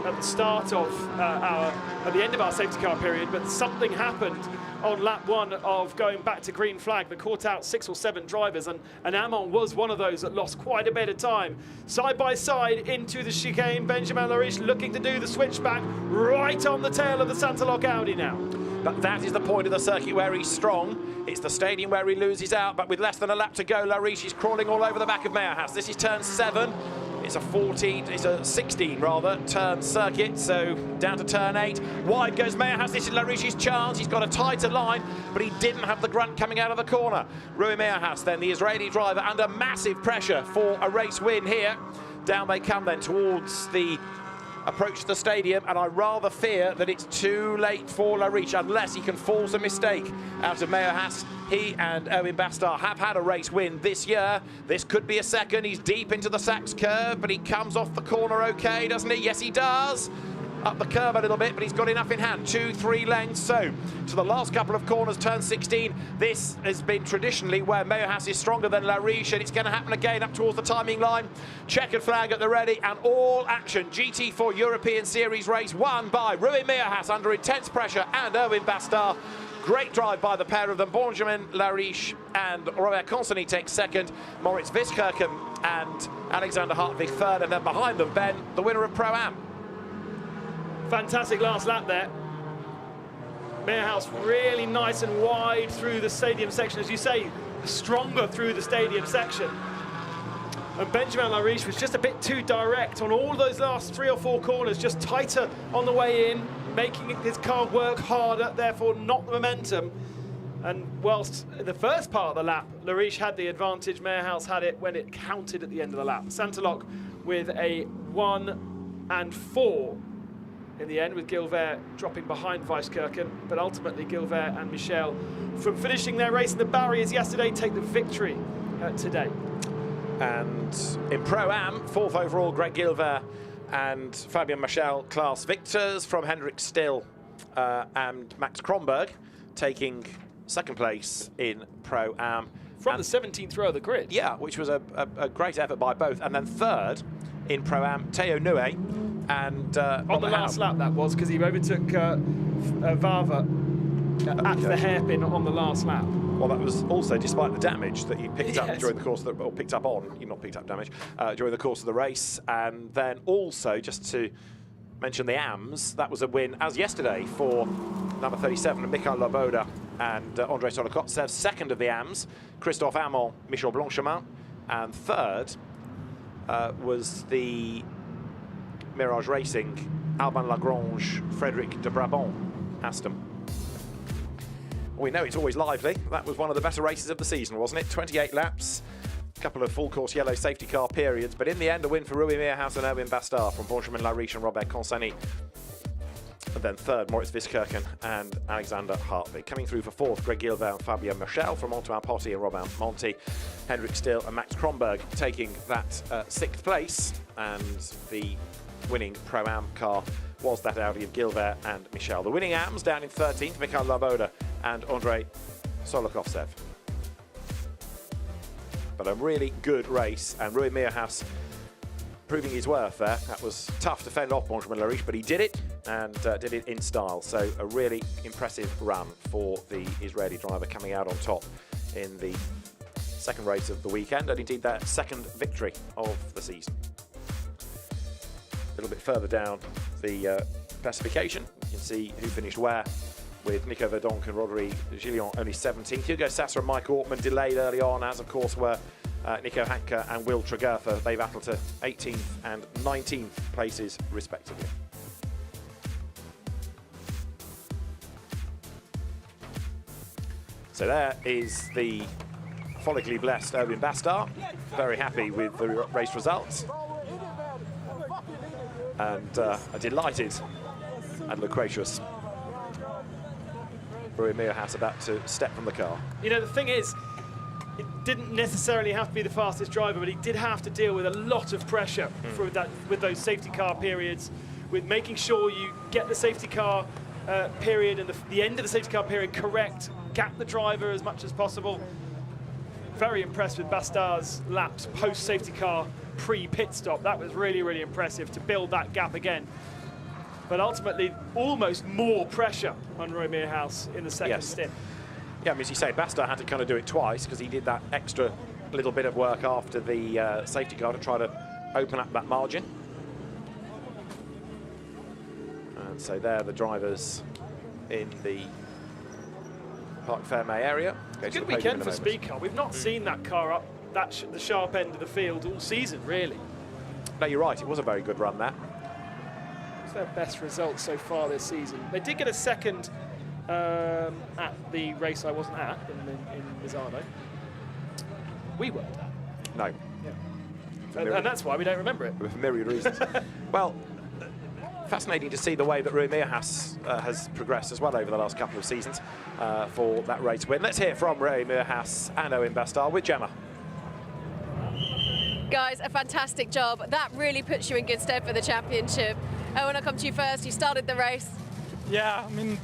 at the start of at the end of our safety car period, but something happened on lap 1 of going back to green flag that caught out 6 or 7 drivers, and Amon was one of those that lost quite a bit of time. Side by side into the chicane, Benjamin Lariche looking to do the switchback right on the tail of the Santalok Audi now. But that is the point of the circuit where he's strong. It's the stadium where he loses out, but with less than a lap to go, Lariche is crawling all over the back of Meyer-Haas. This is turn 7. It's a 16 rather, turn circuit, so down to turn 8. Wide goes Meyer-Haas. This is Lariche's chance. He's got a tighter line, but he didn't have the grunt coming out of the corner. Rui Meyer-Haas, then the Israeli driver, under massive pressure for a race win here. Down they come then towards the approach to the stadium, and I rather fear that it's too late for Lariche unless he can force a mistake out of Meyer-Haas. He and Erwin Bastar have had a race win this year. This could be a second. He's deep into the Sachs curve, but he comes off the corner okay, doesn't he? Yes, he does. Up the curve a little bit, but he's got enough in hand. 2-3 lengths. So to the last couple of corners, turn 16. This has been traditionally where Meyer-Haas is stronger than Lariche, and it's going to happen again up towards the timing line. Checkered flag at the ready, and all action. GT4 European Series race won by Rui Meyer-Haas under intense pressure and Erwin Bastar. Great drive by the pair of them. Benjamin Lariche and Robert Consony take second. Moritz Wiskirchen and Alexander Hartwig third, and then behind them, Ben, the winner of Pro-Am. Fantastic last lap there. Meyer-Haas really nice and wide through the stadium section, as you say, stronger through the stadium section. And Benjamin Lariche was just a bit too direct on all those last 3 or 4 corners, just tighter on the way in, making his car work harder, therefore not the momentum. And whilst in the first part of the lap, Lariche had the advantage, Meyer-Haas had it when it counted at the end of the lap. Santalok with a 1 and 4 in the end, with Gilbert dropping behind Weisskirchen. But ultimately, Gilbert and Michel, from finishing their race in the barriers yesterday, take the victory today. And in Pro-Am, 4th overall, Greg Gilbert and Fabien Michel, class victors, from Hendrik Still and Max Kronberg, taking 2nd place in Pro-Am. From the 17th row of the grid. Yeah, which was a great effort by both. And then 3rd in Pro-Am, Theo Nue. And on the last lap that was, because he overtook Vava at the hairpin on the last lap. Well, that was also despite the damage that he picked up during the course of the, or picked up on, he not picked up damage, during the course of the race. And then also, just to mention the AMS, that was a win, as yesterday, for number 37, Mikhail Loboda and Andrei Solokotsev. 2nd of the AMS, Christophe Amon, Michel Blanchemin. And 3rd was the Mirage Racing, Alban Lagrange, Frédéric de Brabant, Aston. We know it's always lively. That was one of the better races of the season, wasn't it? 28 laps, a couple of full-course yellow safety car periods, but in the end, a win for Rui Meerhaus and Erwin Bastard from Benjamin-Lariche and Robert Consani. And then 3rd, Moritz Wiskirchen and Alexander Hartley. Coming through for 4th, Greg Gilbert and Fabien Michel from Antoine Potti and Robin Monti. Hendrik Still and Max Kronberg taking that 6th place. And the winning Pro-Am car was that Audi of Gilbert and Michel. The winning AMs down in 13th, Mikhail Loboda and Andrei Solokotsev. But a really good race, and Rui Meerhaus proving his worth there. That was tough to fend off Benjamin-Lariche, but he did it, and did it in style. So a really impressive run for the Israeli driver, coming out on top in the 2nd race of the weekend, and indeed that 2nd victory of the season. A little bit further down the classification, you can see who finished where, with Nico Verdonk and Rodri Gillian only 17th. Hugo Sasser and Mike Ortman delayed early on, as of course were Nico Hanke and Will Tregertha. They battled to 18th and 19th places respectively. So there is the follically blessed Erwin Bastard, very happy with the race results. And a delighted and loquacious Rui Meerhaus about to step from the car. You know, the thing is, it didn't necessarily have to be the fastest driver, but he did have to deal with a lot of pressure for that, with those safety car periods, with making sure you get the safety car period and the end of the safety car period correct, gap the driver as much as possible. Very impressed with Bastard's laps post-safety car pre-pit stop. That was really, really impressive to build that gap again. But ultimately, almost more pressure on Rui Meerhaus in the 2nd stint. Yeah, I mean, as you say, Bastard had to kind of do it twice because he did that extra little bit of work after the safety car to try to open up that margin. And so there, the drivers in the Parc Fermé area. Good weekend for Speed Car. We've not seen that car up the sharp end of the field all season, really. No, you're right. It was a very good run, that. It's their best result so far this season. They did get a 2nd at the race I wasn't at in Misano. We weren't at. No. Yeah. And that's why we don't remember it. For myriad reasons. Well, fascinating to see the way that Rui Meerhaus has progressed as well over the last couple of seasons for that race win. Let's hear from Rui Meerhaus and Erwin Bastard with Gemma. Guys, a fantastic job. That really puts you in good stead for the championship. Owen, I'll come to you first. You started the race. Yeah, I mean,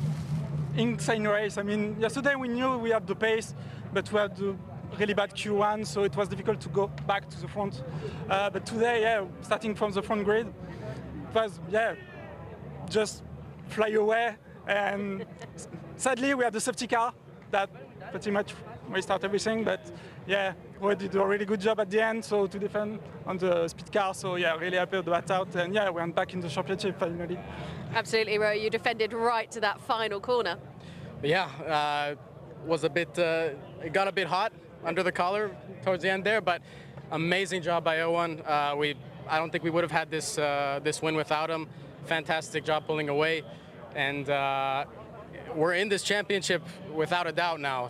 insane race. I mean, yesterday we knew we had the pace, but we had the really bad Q1, so it was difficult to go back to the front. But today, yeah, starting from the front grid, it was, yeah, just fly away. And sadly, we had the safety car that pretty much restart everything, but yeah, we did a really good job at the end, so to defend on the speed car, so yeah, really happy with that out, and yeah, we went back in the championship finally. Absolutely, Ro, you defended right to that final corner. Yeah, was a bit, it got a bit hot under the collar towards the end there, but amazing job by Owen. I don't think we would have had this this win without him. Fantastic job pulling away, and we're in this championship without a doubt now.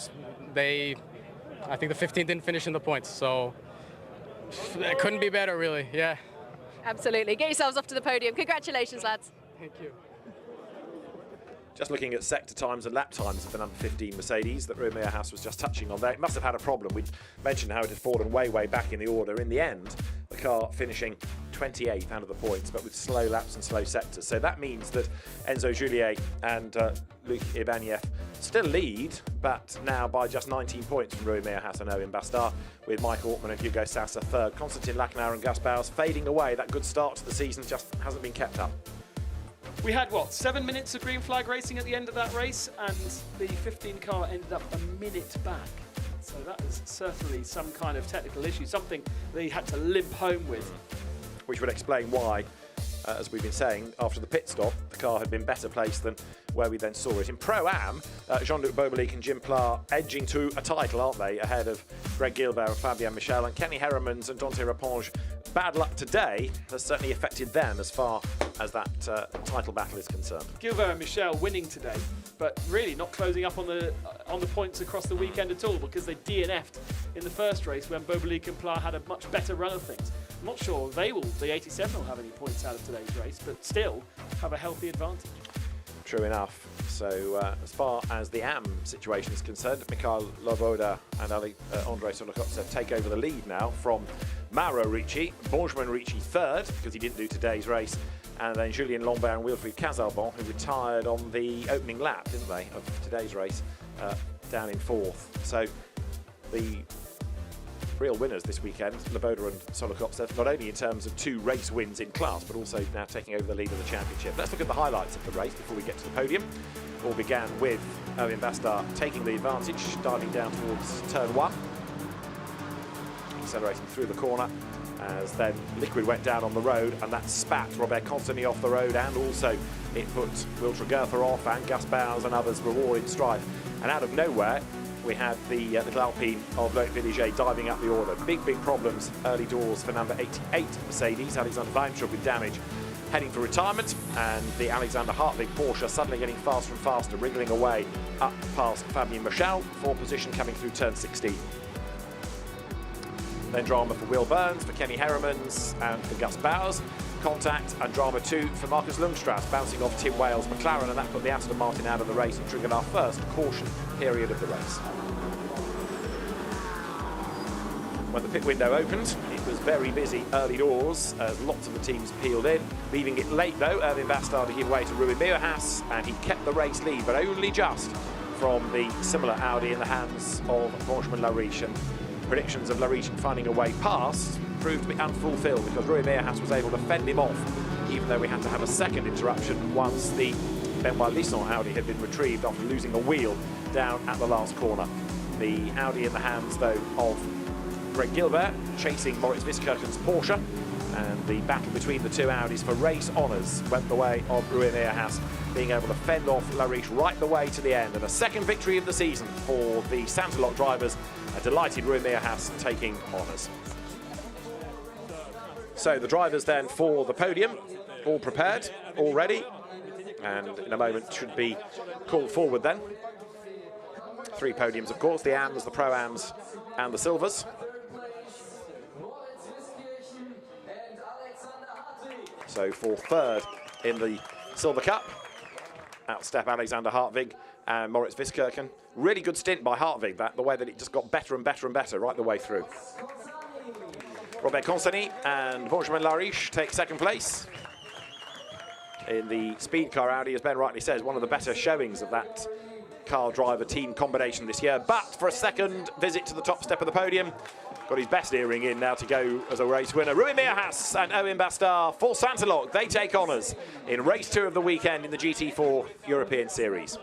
I think the 15 didn't finish in the points, so it couldn't be better, really. Yeah. Absolutely. Get yourselves off to the podium. Congratulations, lads. Thank you. Just looking at sector times and lap times of the number 15 Mercedes that Rui Meierhaus was just touching on there, it must have had a problem. We mentioned how it had fallen way back in the order. In the end, the car finishing 28th out of the points, but with slow laps and slow sectors. So that means that Enzo Juliet and Luc Ibañez still lead, but now by just 19 points from Rui Meierhaus and Owen Bastard, with Mike Ortmann and Hugo Sassa third. Konstantin Lachenauer and Gus Bowers fading away. That good start to the season just hasn't been kept up. We had, what, 7 minutes of green flag racing at the end of that race, and the 15 car ended up a minute back. So that is certainly some kind of technical issue, something they had to limp home with. Which would explain why, as we've been saying, after the pit stop, the car had been better placed than where we then saw it. In Pro-Am, Jean-Luc Beaubelique and Jim Pla edging to a title, aren't they, ahead of Greg Gilbert and Fabien Michel, and Kenny Heremans and Dante Raponge. Bad luck today has certainly affected them as far as that title battle is concerned. Gilbert and Michel winning today, but really not closing up on the points across the weekend at all, because they DNF'd in the first race when Beaubelique and Pla had a much better run of things. I'm not sure the 87 will have any points out of today's race, but still have a healthy advantage. True enough. So as far as the AM situation is concerned, Mikhail Loboda and Andrei Solokhotsev take over the lead now from Mauro Ricci. Benjamin Ricci third, because he didn't do today's race, and then Julien Lambert and Wilfried Casalbon, who retired on the opening lap, didn't they, of today's race, down in fourth. So the real winners this weekend, Loboda and Solokhotsev, not only in terms of 2 race wins in class, but also now taking over the lead of the championship. Let's look at the highlights of the race before we get to the podium. All began with Owen Bastard taking the advantage, diving down towards turn 1, accelerating through the corner, as then liquid went down on the road, and that spat Robert Constantly off the road, and also it put Will Tregertha off, and Gus Bowers and others were all in strife. And out of nowhere, we had the little Alpine of Loic Villiger diving up the order. Big problems early doors for number 88 Mercedes, Alexander Weintraub with damage, heading for retirement, and the Alexander Hartwig Porsche suddenly getting faster and faster, wriggling away up past Fabien Michel for position coming through turn 16. Then drama for Will Burns, for Kenny Heremans and for Gus Bowers. Contact and drama 2 for Marcus Lundstrass, bouncing off Tim Wales' McLaren, and that put the Aston Martin out of the race and triggered our first caution period of the race. When the pit window opened, it was very busy early doors as lots of the teams peeled in. Leaving it late though, Owen Bastard to give way to Rui Meierhaus, and he kept the race lead, but only just from the similar Audi in the hands of Benjamin Lariche. And predictions of Lariche finding a way past proved to be unfulfilled, because Rui Meierhaus was able to fend him off, even though we had to have a second interruption once the Benoit Lisson Audi had been retrieved after losing a wheel down at the last corner. The Audi in the hands though of Greg Gilbert chasing Moritz Wiskirchen's Porsche, and the battle between the 2 Audis for race honours went the way of Rui Meierhaus, being able to fend off Lariche right the way to the end, and a second victory of the season for the Santalot drivers. A delighted Rui Meierhaus taking honours. So the drivers then for the podium, all prepared, all ready, and in a moment should be called forward then. 3 podiums, of course, the AMs, the Pro-Ams and the Silvers. So for third in the Silver Cup, outstep Alexander Hartwig and Moritz Wiskirchen. Really good stint by Hartwig, the way that it just got better and better and better right the way through. Robert Constantly and Benjamin Lariche take second place. In the speed car Audi, as Ben rightly says, one of the better showings of that car driver team combination this year. But for a second visit to the top step of the podium, got his best earring in now to go as a race winner. Rui Meierhaus and Owen Bastard for Santalot. They take honours in race 2 of the weekend in the GT4 European Series.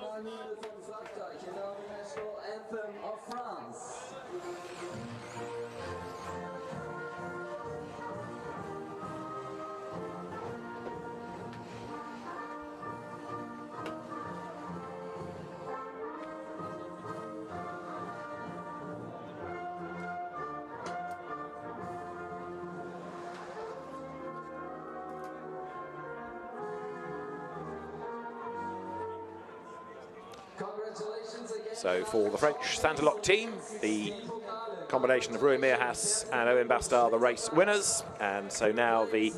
So for the French Santalot team, the combination of Rui Meierhaus and Owen Bastard, the race winners. And so now the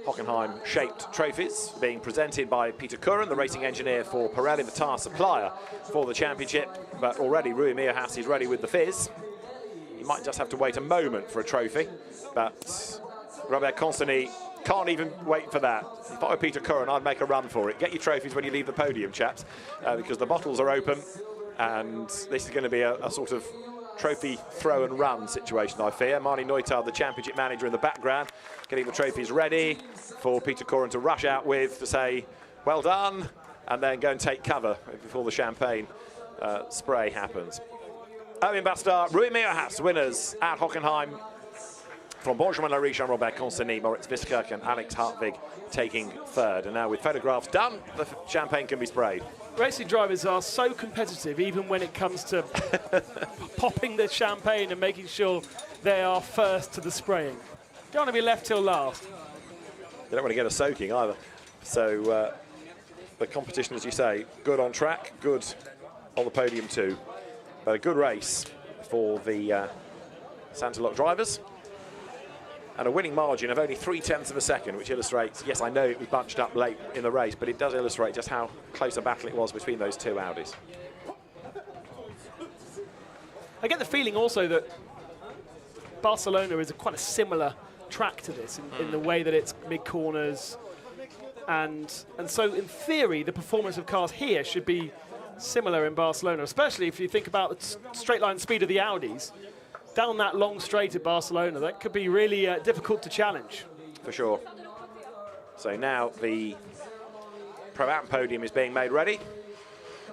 Hockenheim-shaped trophies being presented by Peter Curran, the racing engineer for Pirelli, the tyre supplier for the championship. But already Rui Meerhaus is ready with the fizz. He might just have to wait a moment for a trophy, but Robert Constany can't even wait for that. If I were Peter Curran, I'd make a run for it. Get your trophies when you leave the podium, chaps, because the bottles are open, and this is going to be a sort of trophy throw and run situation, I fear. Marnie Neutard, the championship manager in the background, getting the trophies ready for Peter Curran to rush out with to say, well done, and then go and take cover before the champagne spray happens. Owen Bastard, Rui Meerhaus, winners at Hockenheim. From Benjamin-Lariche and Robert Constany, Moritz Wiskirch and Alex Hartwig taking third. And now with photographs done, the champagne can be sprayed. Racing drivers are so competitive, even when it comes to popping the champagne and making sure they are first to the spraying. Don't want to be left till last. They don't want to get a soaking either. So the competition, as you say, good on track, good on the podium too. But a good race for the Santalok drivers. And a winning margin of only 0.3 of a second, which illustrates, yes, I know it was bunched up late in the race, but it does illustrate just how close a battle it was between those two Audis. I get the feeling also that Barcelona is quite a similar track to this in the way that it's mid-corners. And so, in theory, the performance of cars here should be similar in Barcelona, especially if you think about the straight line speed of the Audis. Down that long straight at Barcelona, that could be really difficult to challenge. For sure. So now the Pro-Am podium is being made ready.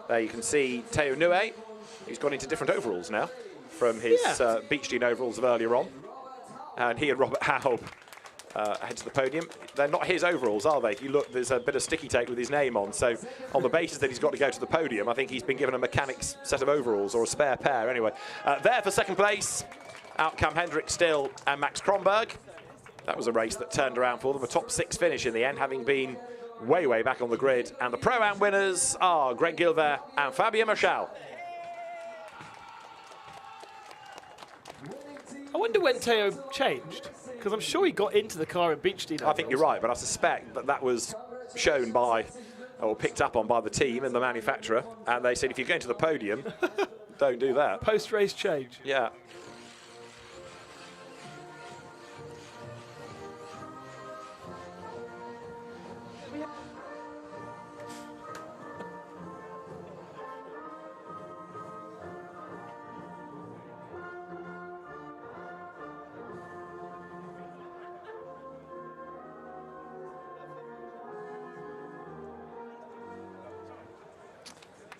There you can see Theo Nue, who's gone into different overalls now from his beach jean overalls of earlier on. And he and Robert Haub head to the podium. They're not his overalls, are they? You look, there's a bit of sticky tape with his name on. So on the basis that he's got to go to the podium, I think he's been given a mechanic's set of overalls, or a spare pair anyway. There for second place, out come Hendrik Still and Max Kronberg. That was a race that turned around for them, a top 6 finish in the end, having been way, way back on the grid. And the Pro-Am winners are Greg Gilbert and Fabien Michel. I wonder when Theo changed, because I'm sure he got into the car in beach jean. I think you're right, but I suspect that that was shown by, or picked up on by the team and the manufacturer, and they said if you're going to the podium, don't do that. Post-race change. Yeah.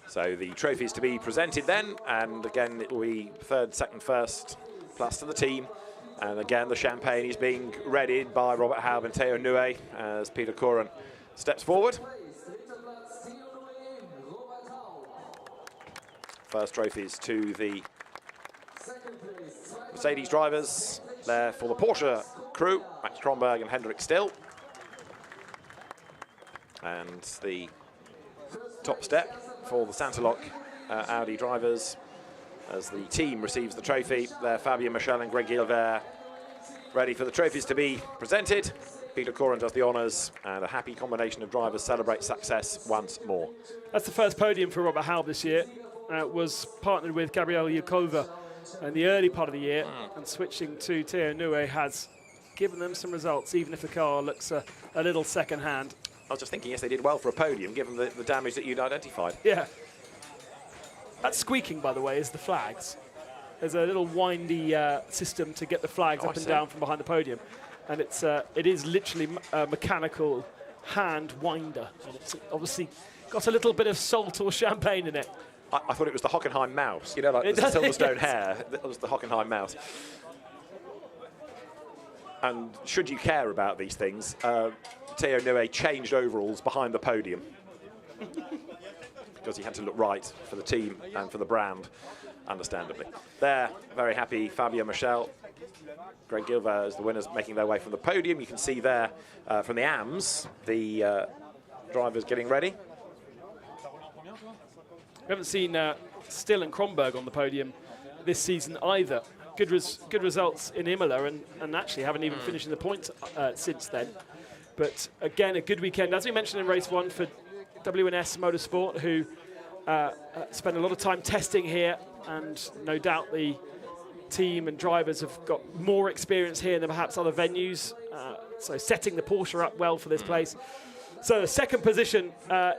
So the trophies to be presented then, and again it will be third, second, first, plus to the team. And again the champagne is being readied by Robert Haub and Theo Nue as Peter Curran steps forward. First trophies to the Mercedes drivers, there for the Porsche crew, Max Kronberg and Hendrik Still. And the top step for the Santalok Audi drivers as the team receives the trophy. There, Fabien Michel and Greg Gilbert ready for the trophies to be presented. Peter Curran does the honours, and a happy combination of drivers celebrate success once more. That's the first podium for Robert Haub this year. Was partnered with Gabriel Yukova in the early part of the year, and switching to Theo Nue has given them some results, even if the car looks a little second-hand. I was just thinking, yes, they did well for a podium, given the damage that you'd identified. Yeah. That squeaking, by the way, is the flags. There's a little windy system to get the flags up and down from behind the podium. And it is literally a mechanical hand winder. And it's obviously got a little bit of salt or champagne in it. I thought it was the Hockenheim mouse. You know, like the Silverstone hair. That was the Hockenheim mouse. And should you care about these things, Theo Nue changed overalls behind the podium because he had to look right for the team and for the brand, understandably. There, very happy Fabien Michel. Greg Gilbert as the winners making their way from the podium. You can see there from the AMS, the drivers getting ready. We haven't seen Still and Kronberg on the podium this season either. Good results in Imola, and actually haven't even finished in the points since then. But again, a good weekend, as we mentioned in race 1 for WNS Motorsport, who spent a lot of time testing here, and no doubt the team and drivers have got more experience here than perhaps other venues, so setting the Porsche up well for this place. So the second position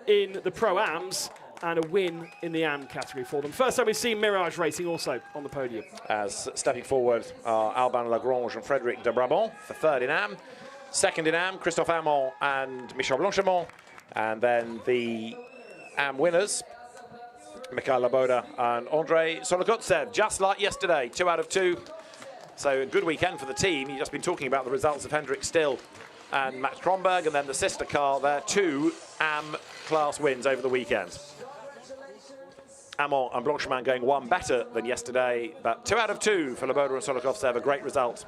in the Pro-Ams and a win in the AM category for them. First time we've seen Mirage Racing also on the podium. As stepping forward are Alban Lagrange and Frédéric de Brabant for third in AM. Second in AM, Christophe Amon and Michel Blanchemont. And then the AM winners, Mikhail Laboda and Andrei Solokotsev, just like yesterday, 2 out of 2. So a good weekend for the team. You've just been talking about the results of Hendrik Still and Max Kronberg, and then the sister car there, 2 AM class wins over the weekend. Amon and Blanchemont going 1 better than yesterday, but 2 out of 2 for Laboda and Solokotsev, a great result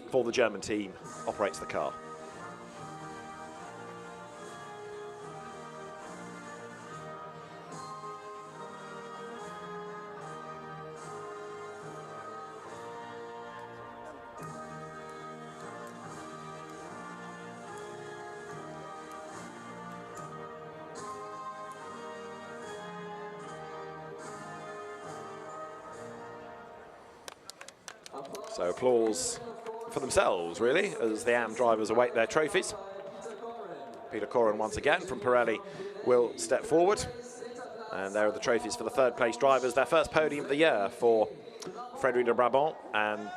for the German team, operates the car. So applause for themselves, really, as the AM drivers await their trophies. Peter Corrin once again from Pirelli will step forward. And there are the trophies for the third place drivers. Their first podium of the year for Frédéric de Brabant and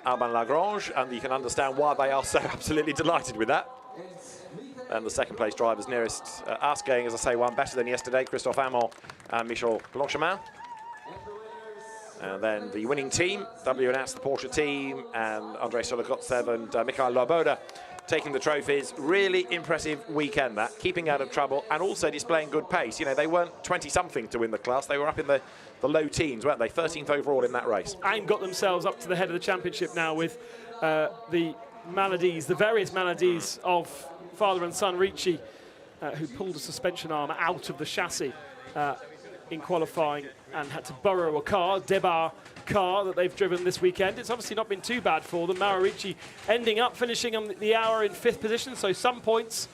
Alban Lagrange. And you can understand why they are so absolutely delighted with that. And the second place drivers nearest us going, as I say, 1 better than yesterday, Christophe Amon and Michel Blanchemont. And then the winning team, WNS, the Porsche team, and Andrei Solokotsev and Mikhail Laboda taking the trophies. Really impressive weekend, that, keeping out of trouble and also displaying good pace. You know, they weren't 20-something to win the class. They were up in the low teens, weren't they? 13th overall in that race. And got themselves up to the head of the championship now with the maladies, the various maladies of father and son Ricci, who pulled a suspension arm out of the chassis in qualifying and had to borrow a car, Debar car that they've driven this weekend. It's obviously not been too bad for them. Mauro Ricci ending up finishing on the hour in 5th position, so some points.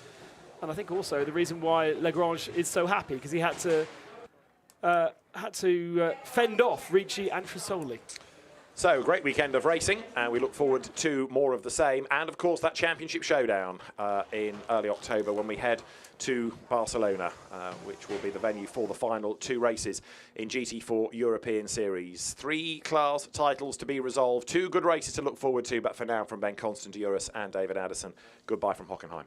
And I think also the reason why Lagrange is so happy, because he had to fend off Ricci and Trisoli. So, great weekend of racing, and we look forward to more of the same. And, of course, that championship showdown in early October when we head to Barcelona, which will be the venue for the final 2 races in GT4 European Series. 3 class titles to be resolved, 2 good races to look forward to. But for now, from Ben Constant, Eurus and David Addison, goodbye from Hockenheim.